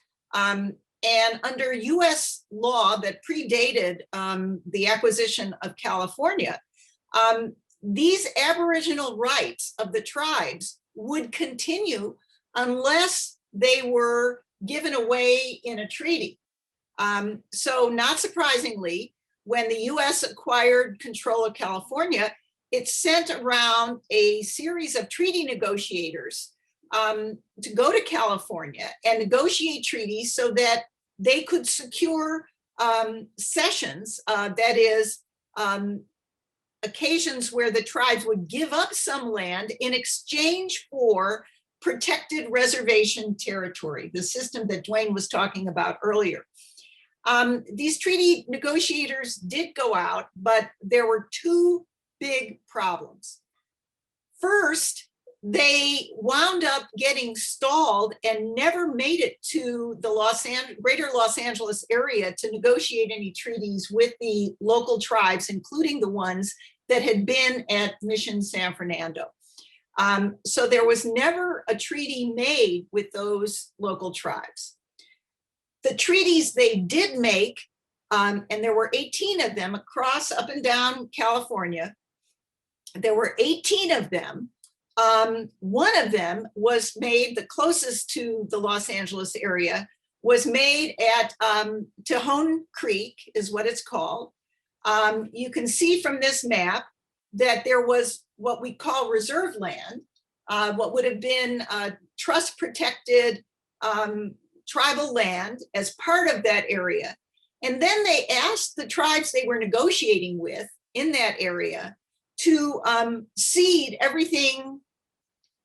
And under US law that predated the acquisition of California, these aboriginal rights of the tribes would continue unless they were given away in a treaty. So not surprisingly, when the US acquired control of California, it sent around a series of treaty negotiators to go to California and negotiate treaties so that they could secure cessions, that is, occasions where the tribes would give up some land in exchange for protected reservation territory, the system that Dwayne was talking about earlier. These treaty negotiators did go out, but there were two big problems. First, they wound up getting stalled and never made it to the greater Los Angeles area to negotiate any treaties with the local tribes, including the ones that had been at Mission San Fernando. So there was never a treaty made with those local tribes. The treaties they did make, and there were 18 of them across up and down California, there were 18 of them. One of them was made, the closest to the Los Angeles area, was made at Tohon Creek, is what it's called. You can see from this map that there was what we call reserve land, what would have been trust protected tribal land as part of that area. And then they asked the tribes they were negotiating with in that area to cede everything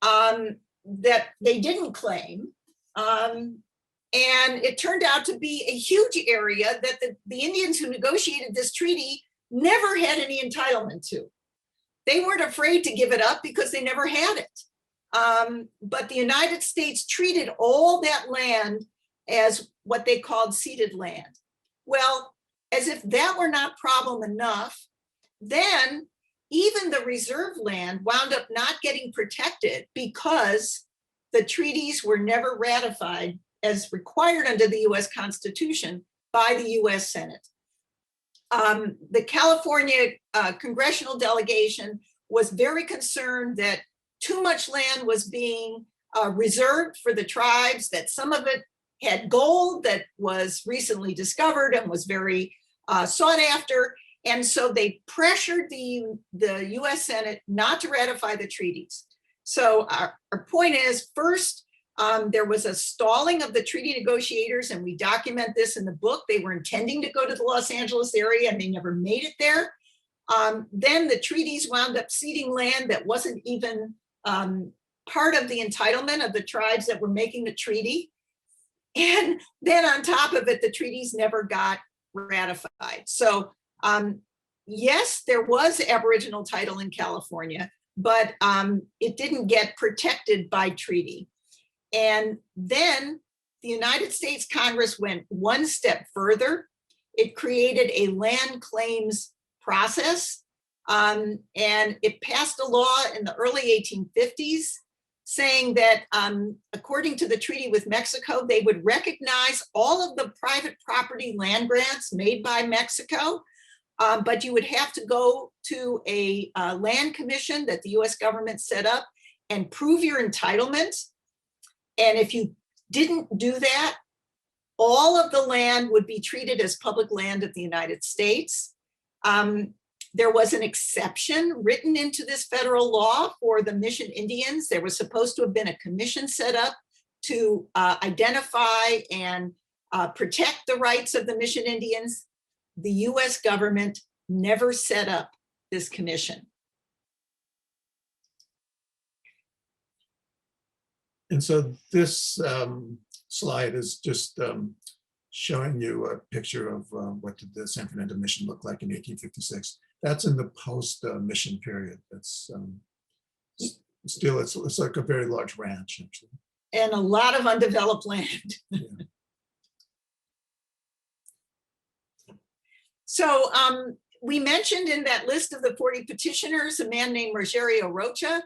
that they didn't claim. And it turned out to be a huge area that the Indians who negotiated this treaty never had any entitlement to. They weren't afraid to give it up because they never had it. But the United States treated all that land as what they called ceded land. Well, as if that were not problem enough, then even the reserve land wound up not getting protected because the treaties were never ratified as required under the US Constitution by the US Senate. The California congressional delegation was very concerned that too much land was being reserved for the tribes, that some of it had gold that was recently discovered and was very sought after. And so they pressured the US Senate not to ratify the treaties. So our point is, first, there was a stalling of the treaty negotiators, and we document this in the book. They were intending to go to the Los Angeles area and they never made it there. Then the treaties wound up ceding land that wasn't even part of the entitlement of the tribes that were making the treaty. And then on top of it, the treaties never got ratified. So yes, there was Aboriginal title in California, but it didn't get protected by treaty. And then the United States Congress went one step further. It created a land claims process, and it passed a law in the early 1850s saying that according to the treaty with Mexico, they would recognize all of the private property land grants made by Mexico, but you would have to go to a land commission that the US government set up and prove your entitlement. And if you didn't do that, all of the land would be treated as public land of the United States. There was an exception written into this federal law for the Mission Indians. There was supposed to have been a commission set up to identify and protect the rights of the Mission Indians. The US government never set up this commission. And so this slide is just showing you a picture of what did the San Fernando Mission look like in 1856. That's in the post-mission period. That's still, it's like a very large ranch, actually. And a lot of undeveloped land. Yeah. So we mentioned in that list of the 40 petitioners, a man named Rogerio Rocha.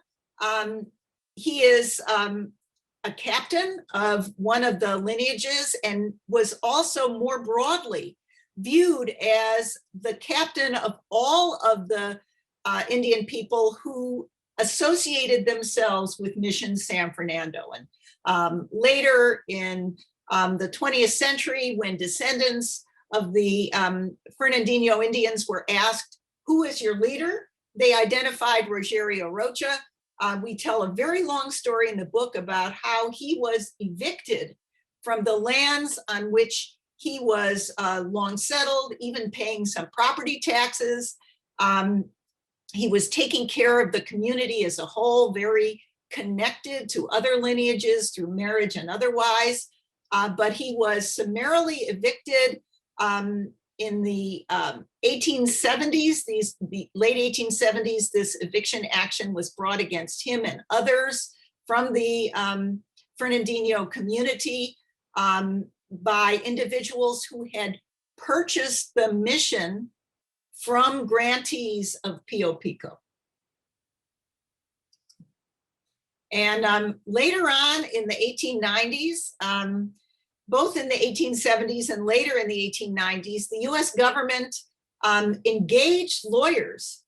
He is a captain of one of the lineages and was also more broadly viewed as the captain of all of the Indian people who associated themselves with Mission San Fernando. And later in the 20th century, when descendants of the Fernandeño Indians were asked, who is your leader? They identified Rogerio Rocha. We tell a very long story in the book about how he was evicted from the lands on which he was long settled, even paying some property taxes. He was taking care of the community as a whole, very connected to other lineages through marriage and otherwise. But he was summarily evicted in the 1870s, the late 1870s. This eviction action was brought against him and others from the Fernandeño community by individuals who had purchased the mission from grantees of Pio Pico. And later on in the 1890s, both in the 1870s and later in the 1890s, the US government engaged lawyers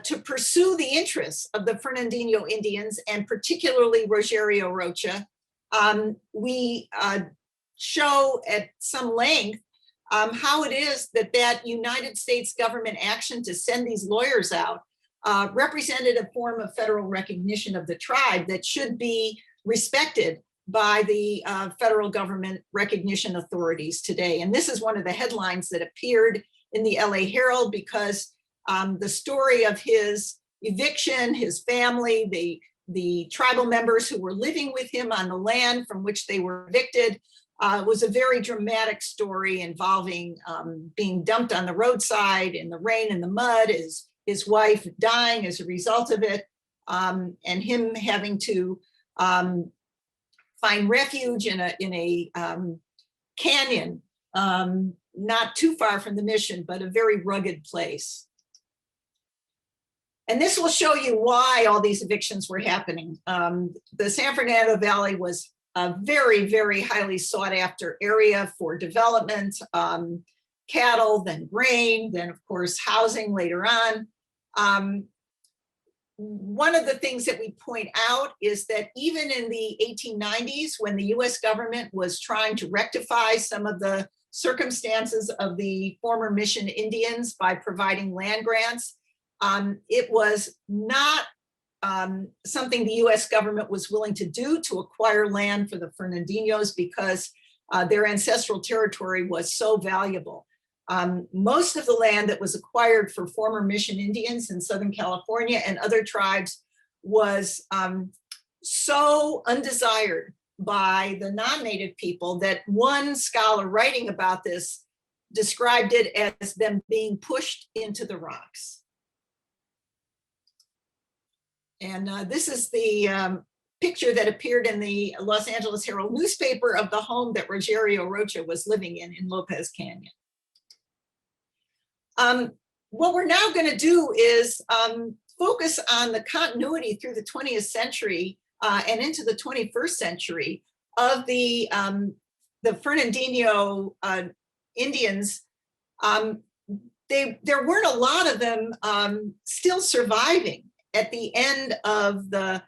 to pursue the interests of the Fernandeño Indians, and particularly Rogerio Rocha. We show at some length how it is that that United States government action to send these lawyers out represented a form of federal recognition of the tribe that should be respected by the federal government recognition authorities today. And this is one of the headlines that appeared in the LA Herald, because the story of his eviction, his family, the tribal members who were living with him on the land from which they were evicted, was a very dramatic story involving being dumped on the roadside in the rain and the mud, his wife dying as a result of it, and him having to find refuge in a canyon, not too far from the mission, but a very rugged place. And this will show you why all these evictions were happening. The San Fernando Valley was a very, very highly sought after area for development, cattle, then grain, then of course housing later on. One of the things that we point out is that even in the 1890s, when the US government was trying to rectify some of the circumstances of the former Mission Indians by providing land grants, it was not something the US government was willing to do, to acquire land for the Fernandeños, because their ancestral territory was so valuable. Most of the land that was acquired for former Mission Indians in Southern California and other tribes was so undesired by the non-native people that one scholar writing about this described it as them being pushed into the rocks. And this is the picture that appeared in the Los Angeles Herald newspaper of the home that Rogerio Rocha was living in Lopez Canyon. What we're now going to do is focus on the continuity through the 20th century and into the 21st century of the Fernandeño Indians. There weren't a lot of them still surviving at the end of the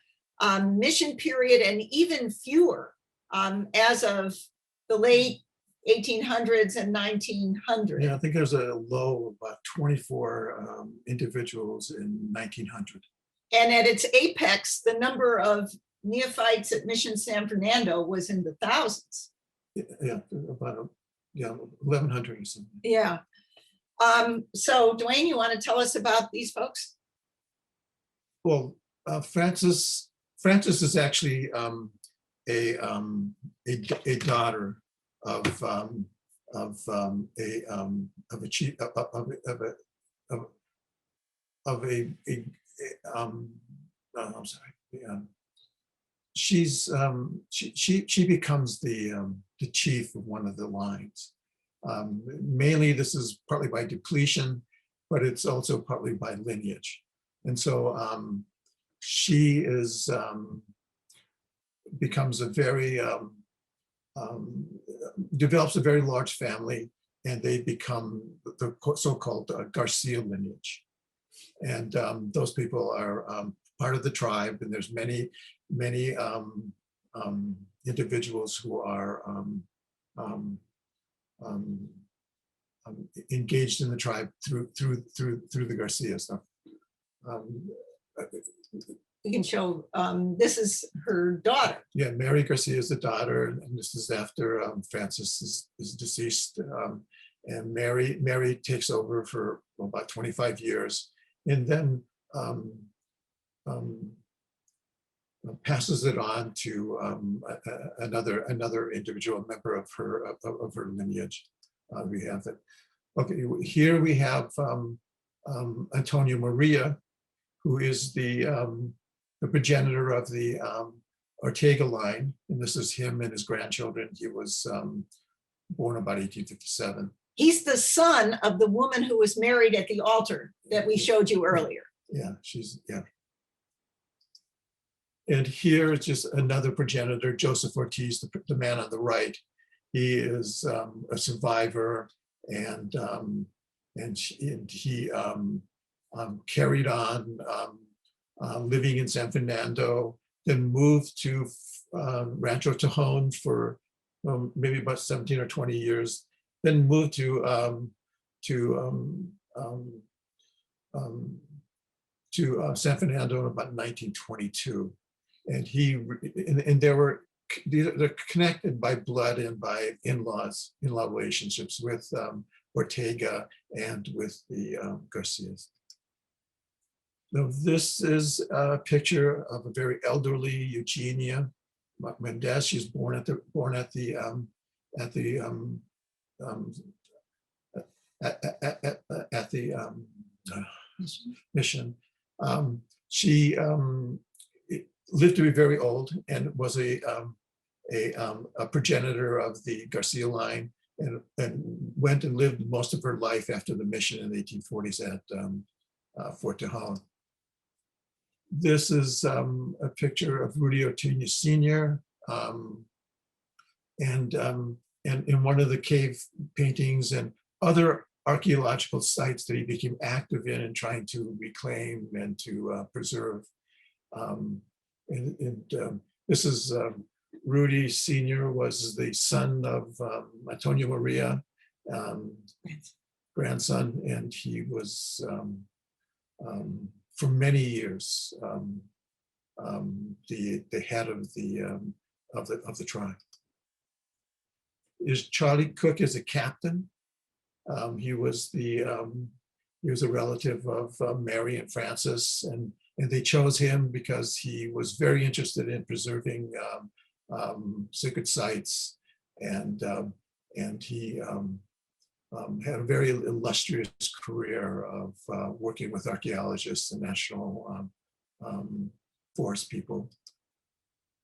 mission period, and even fewer as of the late 1800s and 1900s. Yeah, I think there's a low of about 24 individuals in 1900. And at its apex, the number of neophytes at Mission San Fernando was in the thousands. Yeah, about 1,100 or something. Yeah. So Dwayne, you want to tell us about these folks? Well, Frances is actually a daughter of a chief I'm sorry. She becomes the chief of one of the lines. Mainly, this is partly by depletion, but it's also partly by lineage. And so she is becomes a very develops a very large family, and they become the so-called Garcia lineage. And those people are part of the tribe, and there's many individuals who are engaged in the tribe through the Garcia stuff. You can show, this is her daughter. Yeah, Mary Garcia is the daughter, and this is after Frances is deceased. And Mary takes over for about 25 years, and then passes it on to another individual member of her lineage. We have that. Okay, here we have Antonio Maria, who is the progenitor of the Ortega line, and this is him and his grandchildren. He was born about 1857. He's the son of the woman who was married at the altar that we showed you earlier. Yeah, yeah. And here is just another progenitor, Joseph Ortiz, the man on the right. He is a survivor, and he carried on living in San Fernando, then moved to Rancho Tohon for maybe about 17 or 20 years, then moved to San Fernando in about 1922. And there were they're connected by blood and by in-law relationships with Ortega and with the Garcias. Now, this is a picture of a very elderly Eugenia Mendez. She was born at the Mission. She lived to be very old and was a progenitor of the Garcia line, and went and lived most of her life after the mission in the 1840s at Fort Tohon. This is a picture of Rudy Ortega Jr. And in one of the cave paintings and other archaeological sites that he became active in and trying to reclaim and to preserve. This is Rudy Sr. was the son of Antonio Maria, grandson, and he was for many years the head of the tribe. Is Charlie Cook as a captain? He was a relative of Mary and Francis, and they chose him because he was very interested in preserving sacred sites, and he had a very illustrious career of working with archaeologists and national forest people.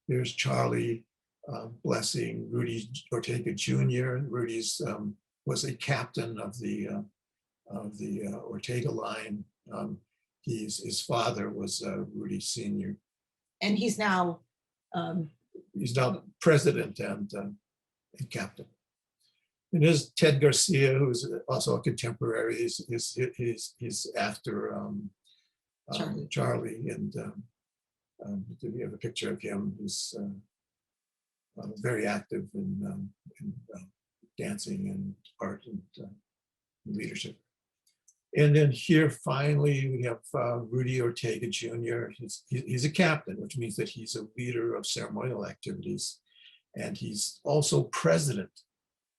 Here's Charlie blessing Rudy Ortega Jr. Rudy's was a captain of the Ortega line. His father was Rudy Sr. And he's now president and captain. And there's Ted Garcia, who's also a contemporary. He's after Charlie, and we have a picture of him who's very active in dancing and art and leadership. And then here, finally, we have Rudy Ortega Jr. He's a captain, which means that he's a leader of ceremonial activities. And he's also president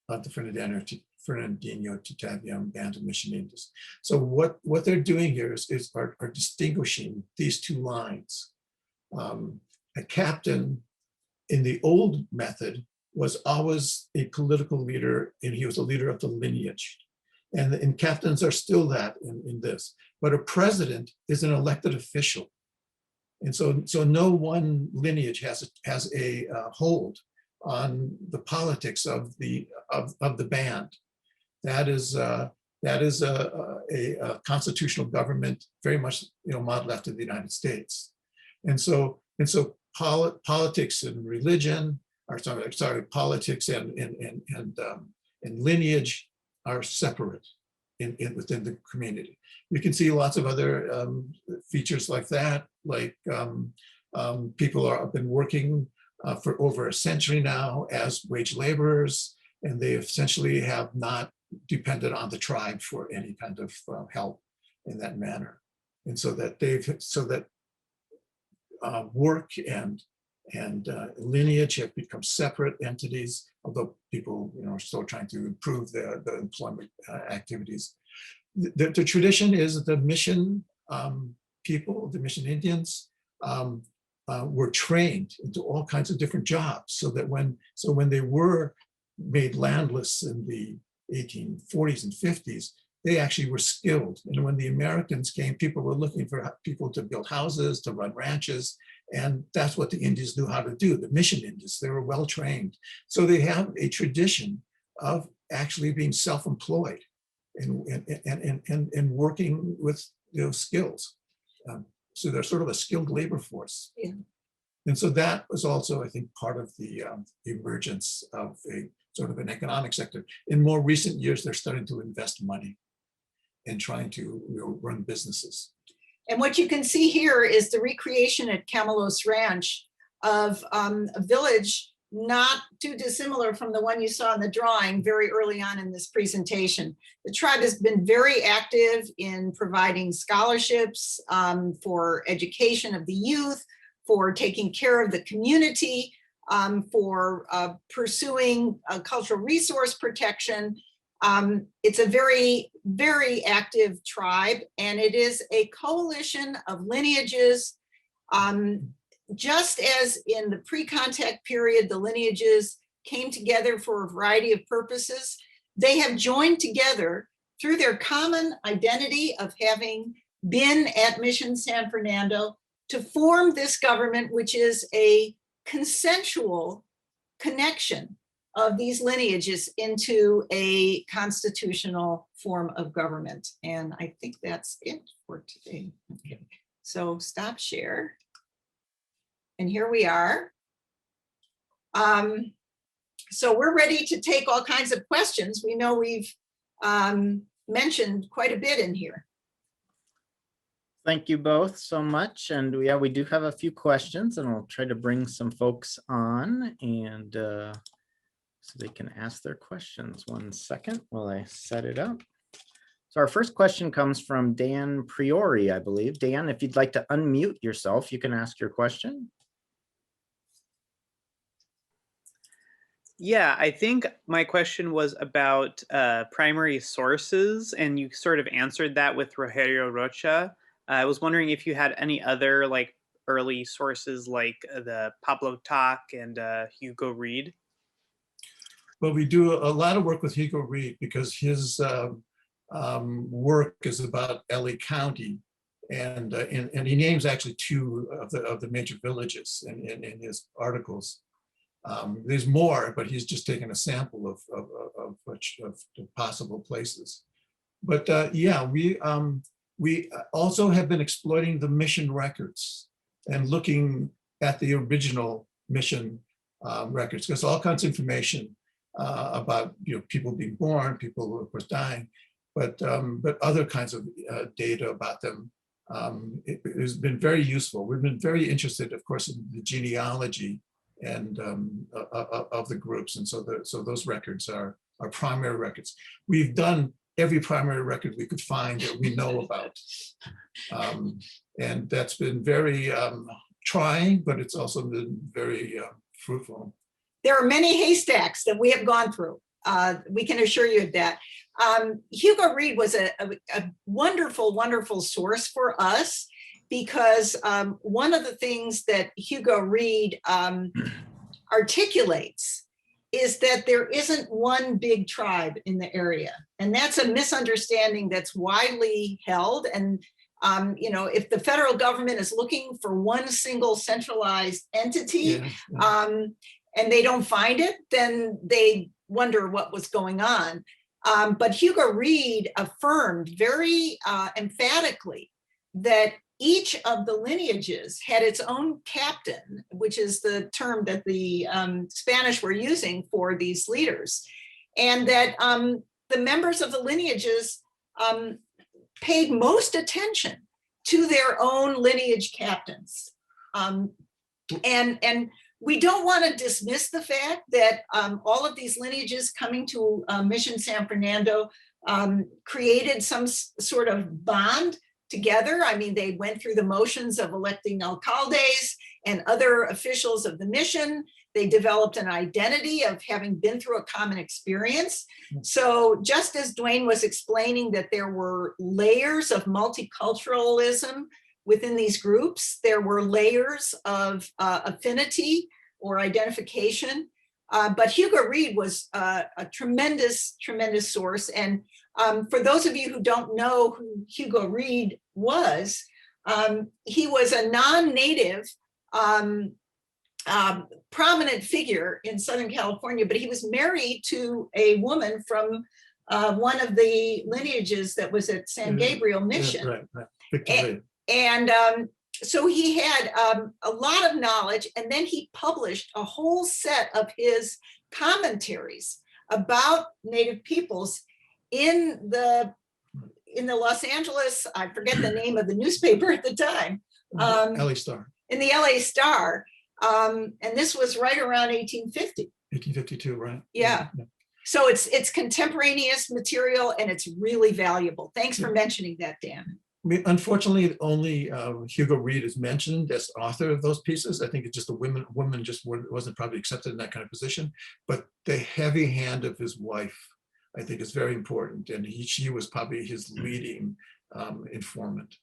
of the Fernandeño Tataviam band of Mission Indians. So what they're doing here are distinguishing these two lines. A captain in the old method was always a political leader, and he was a leader of the lineage. And captains are still that in this. But a president is an elected official. And so no one lineage has a hold on the politics of the band. That is a constitutional government, very much modeled after the United States. And so politics and religion, politics and lineage are separate within the community. You can see lots of other features like that, like people have been working for over a century now as wage laborers, and they essentially have not depended on the tribe for any kind of help in that manner. And so that work and lineage have become separate entities, although people are still trying to improve the employment activities. The tradition is that the mission people, the Mission Indians, were trained into all kinds of different jobs, so that when they were made landless in the 1840s and 50s, they actually were skilled. And when the Americans came, people were looking for people to build houses, to run ranches, and that's what the Indians knew how to do. The Mission Indians, they were well trained. So they have a tradition of actually being self-employed and working with skills. So they're sort of a skilled labor force. Yeah. And so that was also, I think, part of the emergence of a sort of an economic sector. In more recent years, they're starting to invest money and trying to run businesses. And what you can see here is the recreation at Camelos Ranch of a village not too dissimilar from the one you saw in the drawing very early on in this presentation. The tribe has been very active in providing scholarships for education of the youth, for taking care of the community. for pursuing cultural resource protection. It's a very, very active tribe, and it is a coalition of lineages. Just as in the pre-contact period, the lineages came together for a variety of purposes, they have joined together through their common identity of having been at Mission San Fernando to form this government, which is a consensual connection of these lineages into a constitutional form of government. And I think that's it for today. Okay. So stop share. And here we are. So we're ready to take all kinds of questions. We know we've mentioned quite a bit in here. Thank you both so much. And yeah, we do have a few questions, and I'll try to bring some folks on and so they can ask their questions. 1 second while I set it up. So our first question comes from Dan Priori, I believe. Dan, if you'd like to unmute yourself, you can ask your question. Yeah, I think my question was about primary sources, and you sort of answered that with Rogerio Rocha. I was wondering if you had any other like early sources like the Pablo Talk and Hugo Reid. Well, we do a lot of work with Hugo Reid because his work is about LA County, and he names actually 2 of the major villages in his articles. There's more, but he's just taken a sample of the possible places. But yeah, we also have been exploiting the mission records and looking at the original mission records. There's all kinds of information about people being born, people of course dying, but other kinds of data about them. It has been very useful. We've been very interested, of course, in the genealogy and of the groups, and so those records are our primary records. We've done every primary record we could find that we know about, and that's been very trying, but it's also been very fruitful. There are many haystacks that we have gone through. We can assure you of that. Hugo Reid was a wonderful, wonderful source for us, because one of the things that Hugo Reid articulates is that there isn't one big tribe in the area. And that's a misunderstanding that's widely held. And if the federal government is looking for one single centralized entity, and they don't find it, then they wonder what was going on. But Hugo Reid affirmed very emphatically that each of the lineages had its own captain, which is the term that the Spanish were using for these leaders, and that the members of the lineages paid most attention to their own lineage captains. And we don't want to dismiss the fact that all of these lineages coming to Mission San Fernando created some sort of bond together. I mean, they went through the motions of electing alcaldes and other officials of the mission. They developed an identity of having been through a common experience. So just as Dwayne was explaining that there were layers of multiculturalism within these groups, there were layers of affinity or identification. But Hugo Reid was a tremendous, tremendous source. And for those of you who don't know who Hugo Reid was, he was a non-native prominent figure in Southern California, but he was married to a woman from one of the lineages that was at San Gabriel Mission. Right. And so he had a lot of knowledge, and then he published a whole set of his commentaries about Native peoples in the Los Angeles, I forget the name of the newspaper at the time. LA Star. In the LA Star. And this was right around 1850. 1852, right? Yeah. So it's contemporaneous material, and it's really valuable. Thanks for mentioning that, Dan. mean, unfortunately, only Hugo Reid is mentioned as author of those pieces. I think it's just a woman just wasn't probably accepted in that kind of position. But the heavy hand of his wife, I think, is very important, and she was probably his leading informant.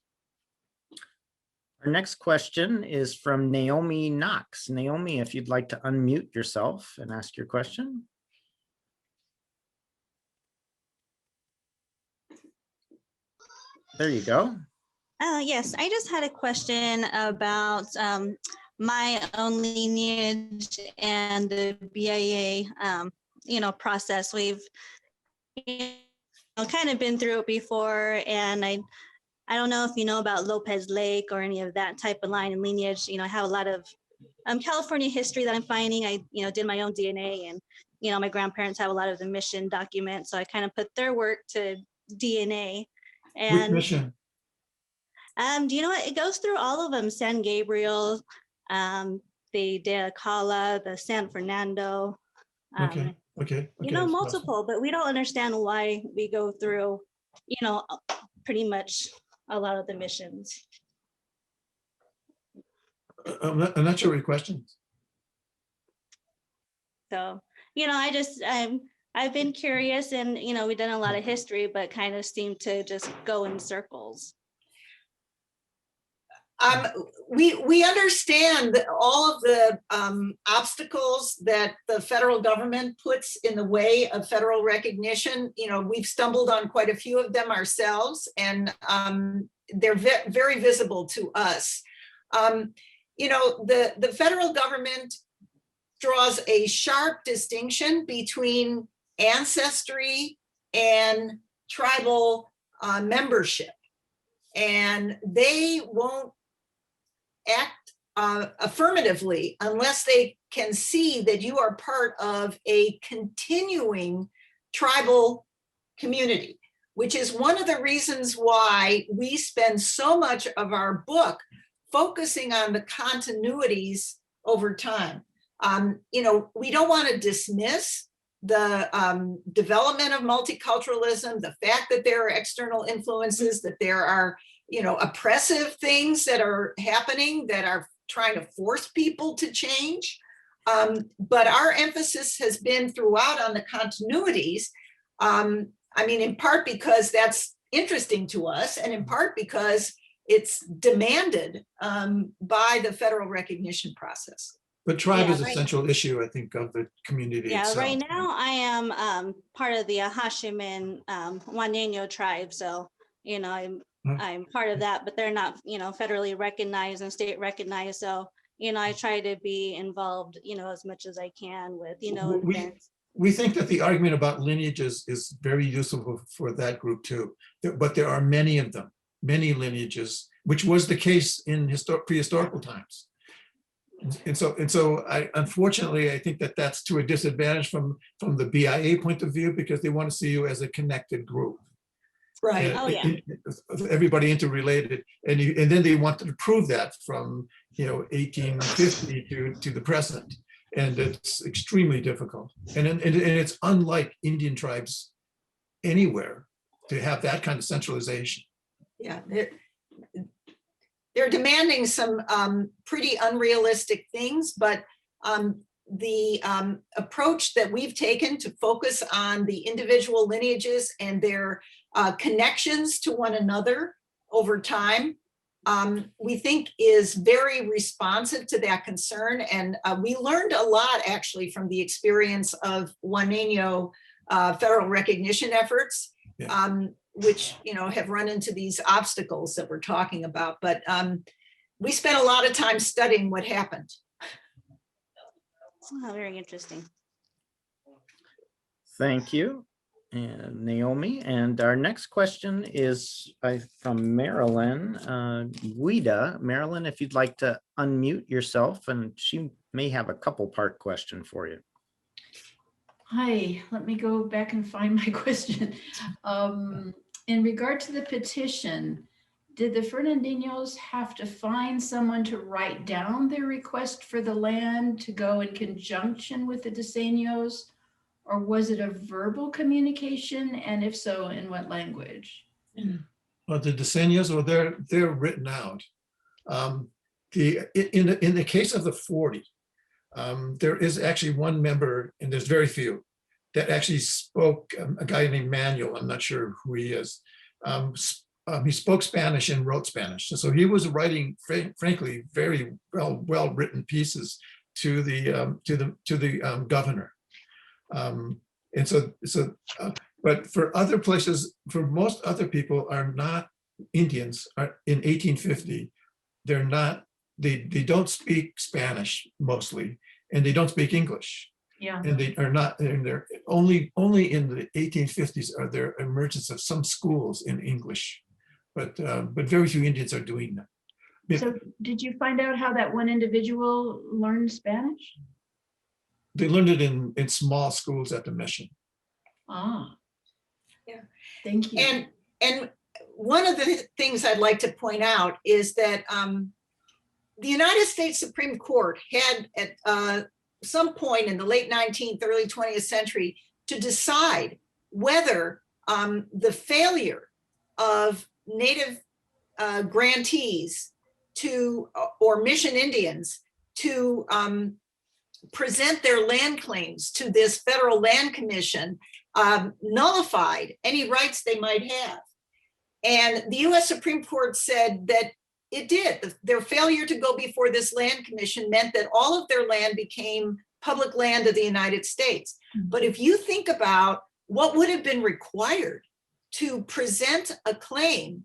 Our next question is from Naomi Knox. Naomi, if you'd like to unmute yourself and ask your question. There you go. Yes, I just had a question about my own lineage and the BIA, process. We've kind of been through it before, and I don't know if you know about Lopez Lake or any of that type of line and lineage. I have a lot of California history that I'm finding. I did my own DNA, and my grandparents have a lot of the mission documents, so I kind of put their work to DNA. And Which mission? do you know what? It goes through all of them. San Gabriel, the De Acala, the San Fernando. Okay. Multiple, but we don't understand why we go through, pretty much a lot of the missions. I'm not sure what your question is. So, I've been curious, and, we've done a lot of history, but kind of seem to just go in circles. We understand that all of the obstacles that the federal government puts in the way of federal recognition. We've stumbled on quite a few of them ourselves, and they're very visible to us. The federal government draws a sharp distinction between ancestry and tribal membership, and they won't act affirmatively unless they can see that you are part of a continuing tribal community, which is one of the reasons why we spend so much of our book focusing on the continuities over time. We don't want to dismiss the development of multiculturalism, the fact that there are external influences, that there are oppressive things that are happening that are trying to force people to change. But our emphasis has been throughout on the continuities. In part because that's interesting to us, and in part because it's demanded by the federal recognition process. But tribe is a central issue, I think, of the community itself. Right now I am part of the Hashiman Fernandeño tribe, so I'm part of that, but they're not federally recognized and state recognized. So I try to be involved as much as I can with events. We think that the argument about lineages is very useful for that group too, but there are many of them, many lineages, which was the case in prehistorical times. And so unfortunately, I think that that's to a disadvantage from the BIA point of view, because they want to see you as a connected group. Right. Everybody interrelated, and then they wanted to prove that from 1850 to the present, and it's extremely difficult. And it's unlike Indian tribes anywhere to have that kind of centralization. Yeah, they're demanding some pretty unrealistic things, but the approach that we've taken to focus on the individual lineages and their connections to one another over time, we think is very responsive to that concern. And we learned a lot actually from the experience of Fernandeño federal recognition efforts, which have run into these obstacles that we're talking about. But we spent a lot of time studying what happened. Oh, very interesting. Thank you, Naomi. And our next question is from Marilyn Guida. Marilyn, if you'd like to unmute yourself, and she may have a couple-part question for you. Hi, let me go back and find my question. In regard to the petition, did the Fernandeños have to find someone to write down their request for the land to go in conjunction with the Diseños, or was it a verbal communication? And if so, in what language? the diseños, or they're written out. In the case of the 40, there is actually one member, and there's very few, that actually spoke, a guy named Manuel, I'm not sure who he is. He spoke Spanish and wrote Spanish. So he was writing, frankly, very well written pieces to the governor. But for other places, for most other people are not Indians in 1850, they don't speak Spanish mostly, and they don't speak English. Yeah. And they are not, and they're only in the 1850s are there emergence of some schools in English, but very few Indians are doing that. So did you find out how that one individual learned Spanish? They learned it in small schools at the mission. Ah. Yeah. Thank you. And one of the things I'd like to point out is that the United States Supreme Court had at some point in the late 19th, early 20th century to decide whether the failure of Native grantees or mission Indians to present their land claims to this federal land commission nullified any rights they might have. And the US Supreme Court said that it did. Their failure to go before this land commission meant that all of their land became public land of the United States. But if you think about what would have been required to present a claim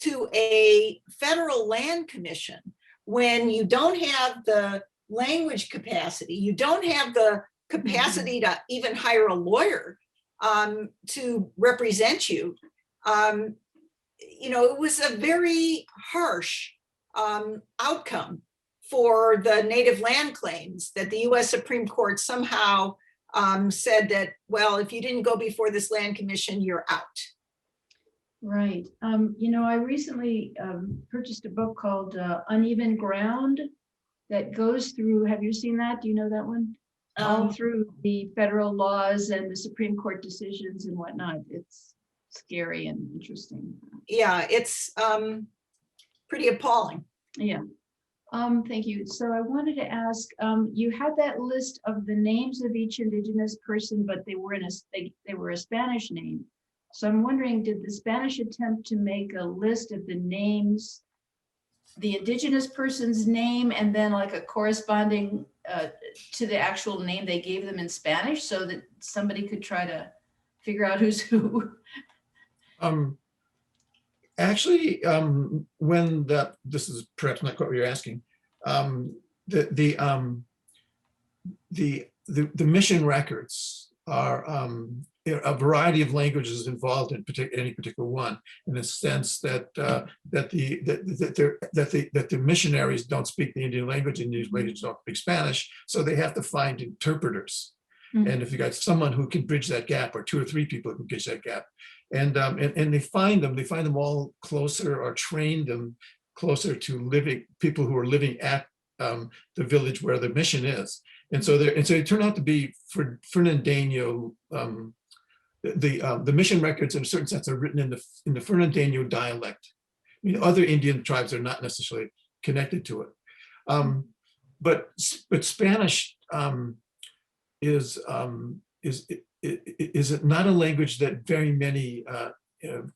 to a federal land commission when you don't have the language capacity, you don't have the capacity to even hire a lawyer to represent you, it was a very harsh outcome for the native land claims that the US Supreme Court somehow said that, well, if you didn't go before this land commission, you're out. Right. I recently purchased a book called Uneven Ground that goes through, have you seen that? Do you know that one? All through the federal laws and the Supreme Court decisions and whatnot. It's scary and interesting. Yeah, it's pretty appalling. Yeah. Thank you. So I wanted to ask, you had that list of the names of each Indigenous person, but they were they were a Spanish name. So I'm wondering, did the Spanish attempt to make a list of the names, the Indigenous person's name, and then like a corresponding to the actual name they gave them in Spanish, so that somebody could try to figure out who's who? Actually, this is perhaps not what you're asking. The mission records are a variety of languages involved in any particular one, in the sense that the missionaries don't speak the Indian language, and these languages don't speak Spanish, so they have to find interpreters. And if you got someone who can bridge that gap, or 2 or 3 people who can bridge that gap, and they find them all closer, or train them closer to people who are living at the village where the mission is. And so they turn out to be for Fernandeño. The mission records, in a certain sense, are written in the Fernandeño dialect. I mean, other Indian tribes are not necessarily connected to it, but Spanish is not a language that very many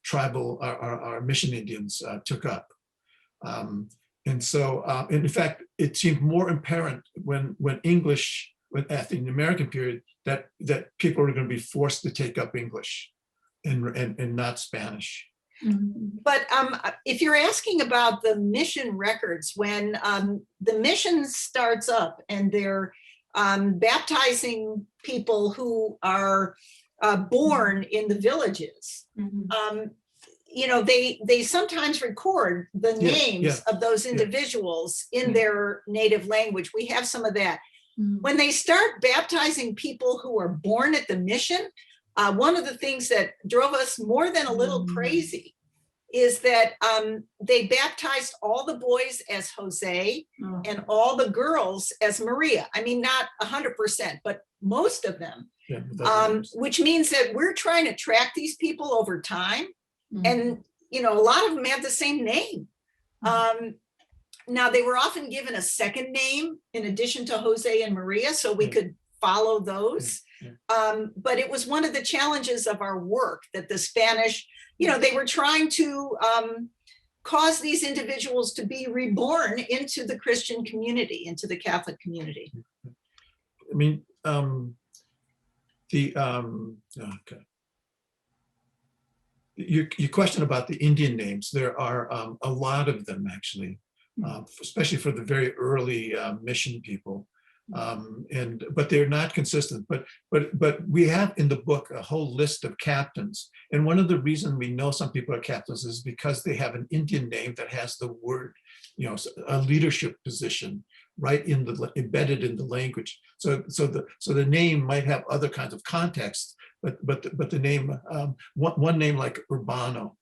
tribal our mission Indians took up. And so, in fact, it seemed more apparent when English, at the American period, that people were going to be forced to take up English and not Spanish. But if you're asking about the mission records, when the mission starts up and they're baptizing people who are born in the villages, they sometimes record the names of those individuals in their native language. We have some of that. When they start baptizing people who are born at the mission, one of the things that drove us more than a little crazy is that they baptized all the boys as Jose and all the girls as Maria. I mean, not 100%, but most of them, which means that we're trying to track these people over time. And, a lot of them had the same name. Now, they were often given a second name in addition to Jose and Maria, so we could follow those. But it was one of the challenges of our work that the Spanish, they were trying to cause these individuals to be reborn into the Christian community, into the Catholic community. I mean, your question about the Indian names, there are a lot of them actually, especially for the very early mission people. But they're not consistent. But we have in the book a whole list of captains. And one of the reasons we know some people are captains is because they have an Indian name that has the word, a leadership position right embedded in the language. So the name might have other kinds of context, but the name, one name like Urbano.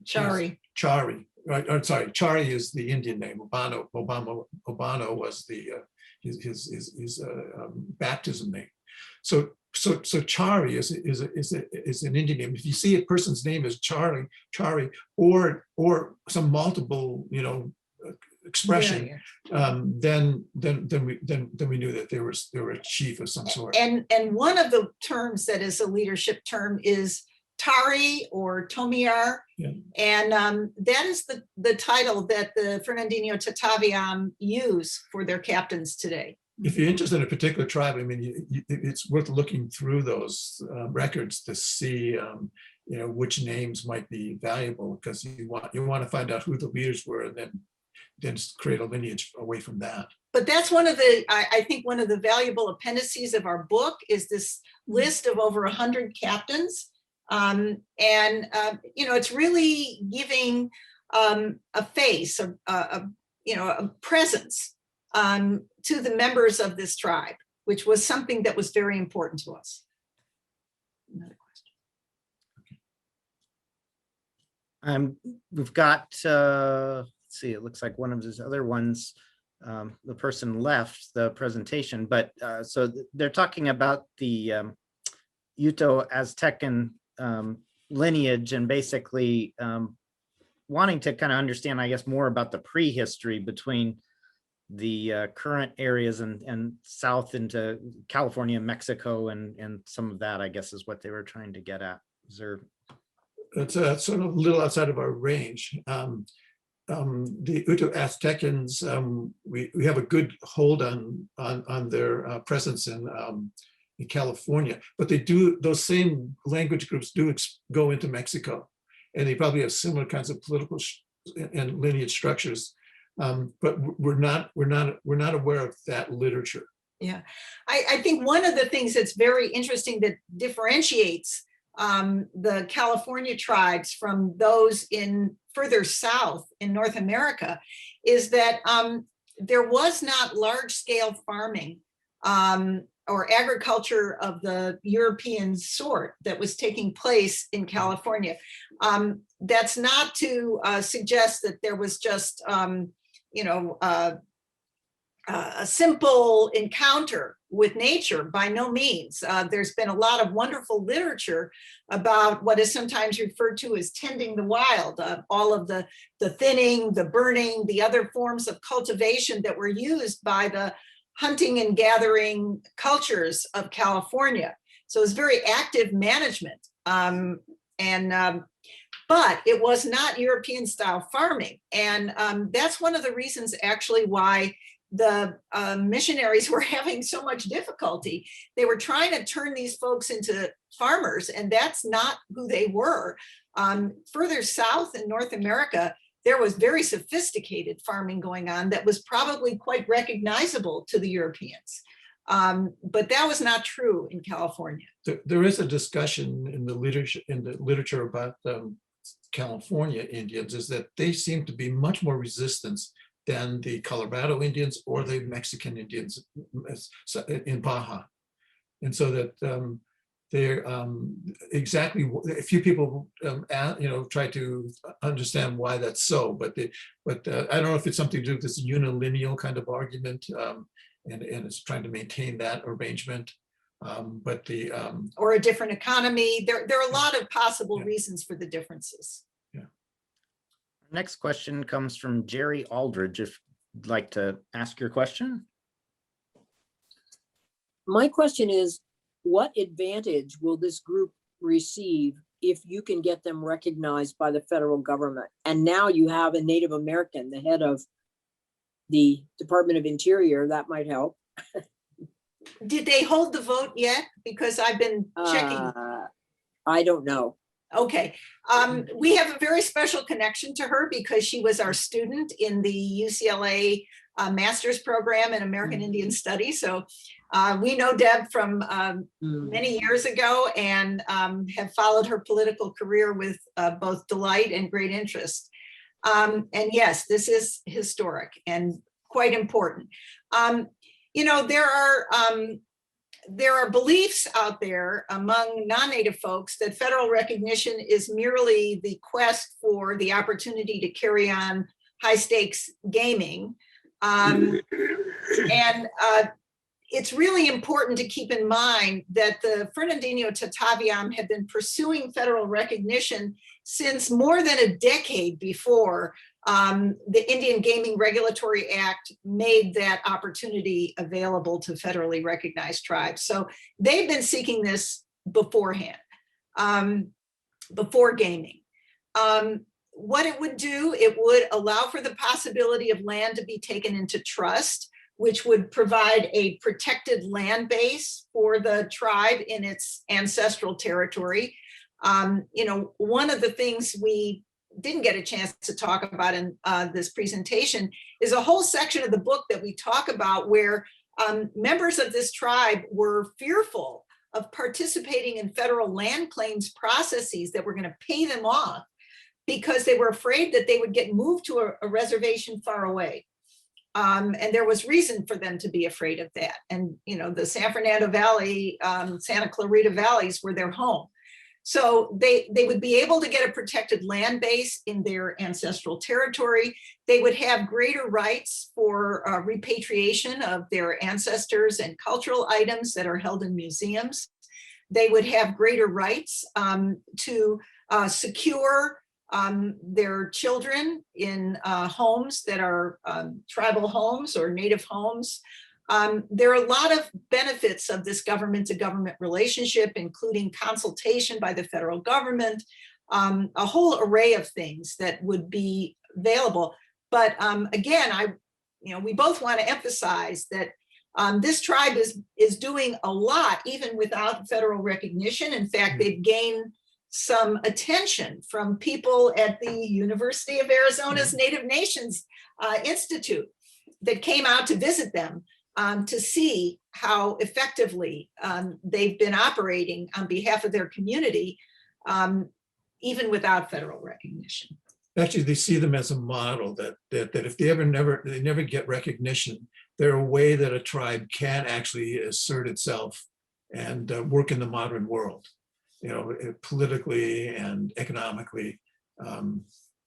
Chari. Right, or sorry, Chari is the Indian name. Urbano was his baptism name. So Chari is an Indian name. If you see a person's name is Chari, or some multiple, expression, then we knew that they were a chief of some sort. And one of the terms that is a leadership term is Tari or Tomiar, and that is the title that the Fernandeño Tataviam use for their captains today. If you're interested in a particular tribe, I mean, it's worth looking through those records to see, which names might be valuable, because you want to find out who the leaders were, and then create a lineage away from that. But that's one of the, I think one of the valuable appendices of our book is this list of over 100 captains. It's really giving a face, a presence to the members of this tribe, which was something that was very important to us. Another question. We've got, let's see, it looks like one of his other ones, the person left the presentation, but so they're talking about the Uto-Aztecan lineage, and basically wanting to kind of understand, I guess, more about the prehistory between the current areas and south into California, Mexico, and some of that, I guess, is what they were trying to get at. Is there? It's sort of a little outside of our range. The Uto-Aztecans, we have a good hold on their presence in California, but those same language groups do go into Mexico, and they probably have similar kinds of political and lineage structures, but we're not aware of that literature. Yeah, I think one of the things that's very interesting that differentiates the California tribes from those in further south in North America is that there was not large-scale farming or agriculture of the European sort that was taking place in California. That's not to suggest that there was just, a simple encounter with nature, by no means. There's been a lot of wonderful literature about what is sometimes referred to as tending the wild, all of the thinning, the burning, the other forms of cultivation that were used by the hunting and gathering cultures of California. So it's very active management. But it was not European style farming. And that's one of the reasons actually why the missionaries were having so much difficulty. They were trying to turn these folks into farmers, and that's not who they were. Further south in North America, there was very sophisticated farming going on that was probably quite recognizable to the Europeans. But that was not true in California. There is a discussion in the literature about California Indians, is that they seem to be much more resistant than the Colorado Indians or the Mexican Indians in Baja. And so that they're exactly, a few people try to understand why that's so, but I don't know if it's something to do with this unilineal kind of argument, and it's trying to maintain that arrangement. But the Or a different economy. There are a lot of possible Yeah. reasons for the differences. Next question comes from Jerry Aldridge. If you'd like to ask your question. My question is, what advantage will this group receive if you can get them recognized by the federal government? And now you have a Native American, the head of the Department of Interior, that might help. Did they hold the vote yet? Because I've been checking. I don't know. Okay, we have a very special connection to her because she was our student in the UCLA master's program in American Indian Studies. So we know Deb from many years ago and have followed her political career with both delight and great interest. And yes, this is historic and quite important. You know, there are beliefs out there among non-Native folks that federal recognition is merely the quest for the opportunity to carry on high stakes gaming. It's really important to keep in mind that the Fernandeño Tataviam have been pursuing federal recognition since more than a decade before the Indian Gaming Regulatory Act made that opportunity available to federally recognized tribes. So they've been seeking this beforehand, before gaming. What it would do, it would allow for the possibility of land to be taken into trust, which would provide a protected land base for the tribe in its ancestral territory. You know, one of the things we didn't get a chance to talk about in this presentation is a whole section of the book that we talk about where members of this tribe were fearful of participating in federal land claims processes that were going to pay them off because they were afraid that they would get moved to a reservation far away. And there was reason for them to be afraid of that. And, you know, the San Fernando Valley, Santa Clarita Valleys were their home. So they would be able to get a protected land base in their ancestral territory. They would have greater rights for repatriation of their ancestors and cultural items that are held in museums. They would have greater rights to secure their children in homes that are tribal homes or native homes. There are a lot of benefits of this government to government relationship, including consultation by the federal government, a whole array of things that would be available. But again, we both want to emphasize that this tribe is doing a lot, even without federal recognition. In fact, they've gained some attention from people at the University of Arizona's Native Nations Institute that came out to visit them to see how effectively they've been operating on behalf of their community, even without federal recognition. Actually, they see them as a model that if they never get recognition, they're a way that a tribe can actually assert itself and work in the modern world. You know, politically and economically,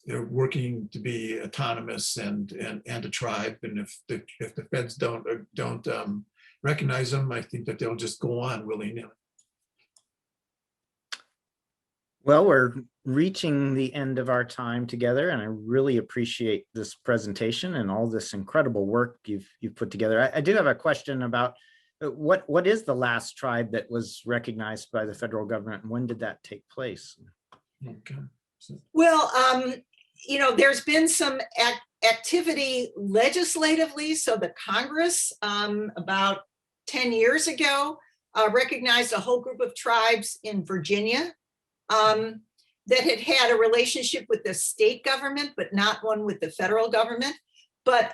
they're working to be autonomous and a tribe. And if the feds don't recognize them, I think that they'll just go on willy-nilly. Well, we're reaching the end of our time together, and I really appreciate this presentation and all this incredible work you've put together. I do have a question about what is the last tribe that was recognized by the federal government, and when did that take place? Okay. Well, you know, there's been some activity legislatively. So the Congress about 10 years ago recognized a whole group of tribes in Virginia that had a relationship with the state government, but not one with the federal government. But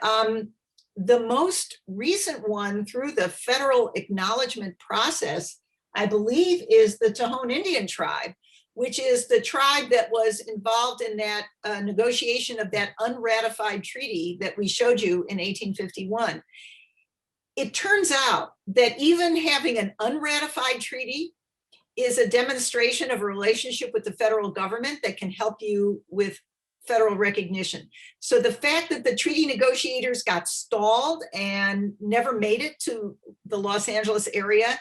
the most recent one through the federal acknowledgement process, I believe, is the Tohon Indian tribe, which is the tribe that was involved in that negotiation of that unratified treaty that we showed you in 1851. It turns out that even having an unratified treaty is a demonstration of a relationship with the federal government that can help you with federal recognition. So the fact that the treaty negotiators got stalled and never made it to the Los Angeles area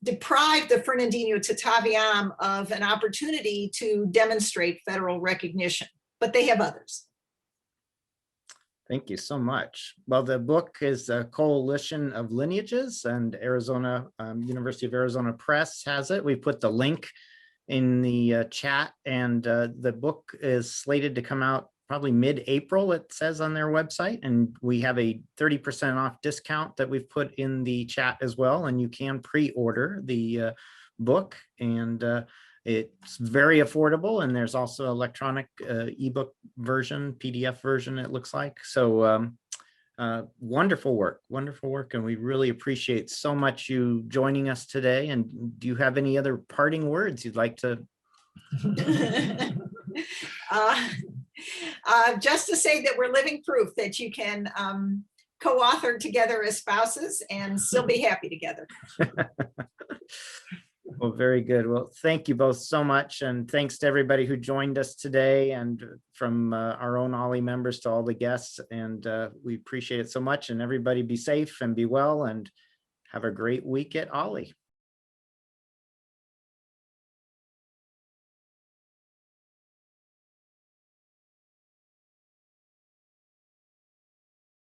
deprived the Fernandeño Tataviam of an opportunity to demonstrate federal recognition, but they have others. Thank you so much. Well, the book is A Coalition of Lineages, and Arizona University of Arizona Press has it. We put the link in the chat, and the book is slated to come out probably mid-April, it says on their website, and we have a 30% off discount that we've put in the chat as well, and you can pre-order the book, and it's very affordable, and there's also electronic ebook version, PDF version, it looks like. So wonderful work, and we really appreciate so much you joining us today. And do you have any other parting words you'd like to? Just to say that we're living proof that you can co-author together as spouses and still be happy together. Well, very good. Well, thank you both so much. And thanks to everybody who joined us today, and from our own OLLI members to all the guests. And we appreciate it so much. And everybody be safe and be well and have a great week at OLLI.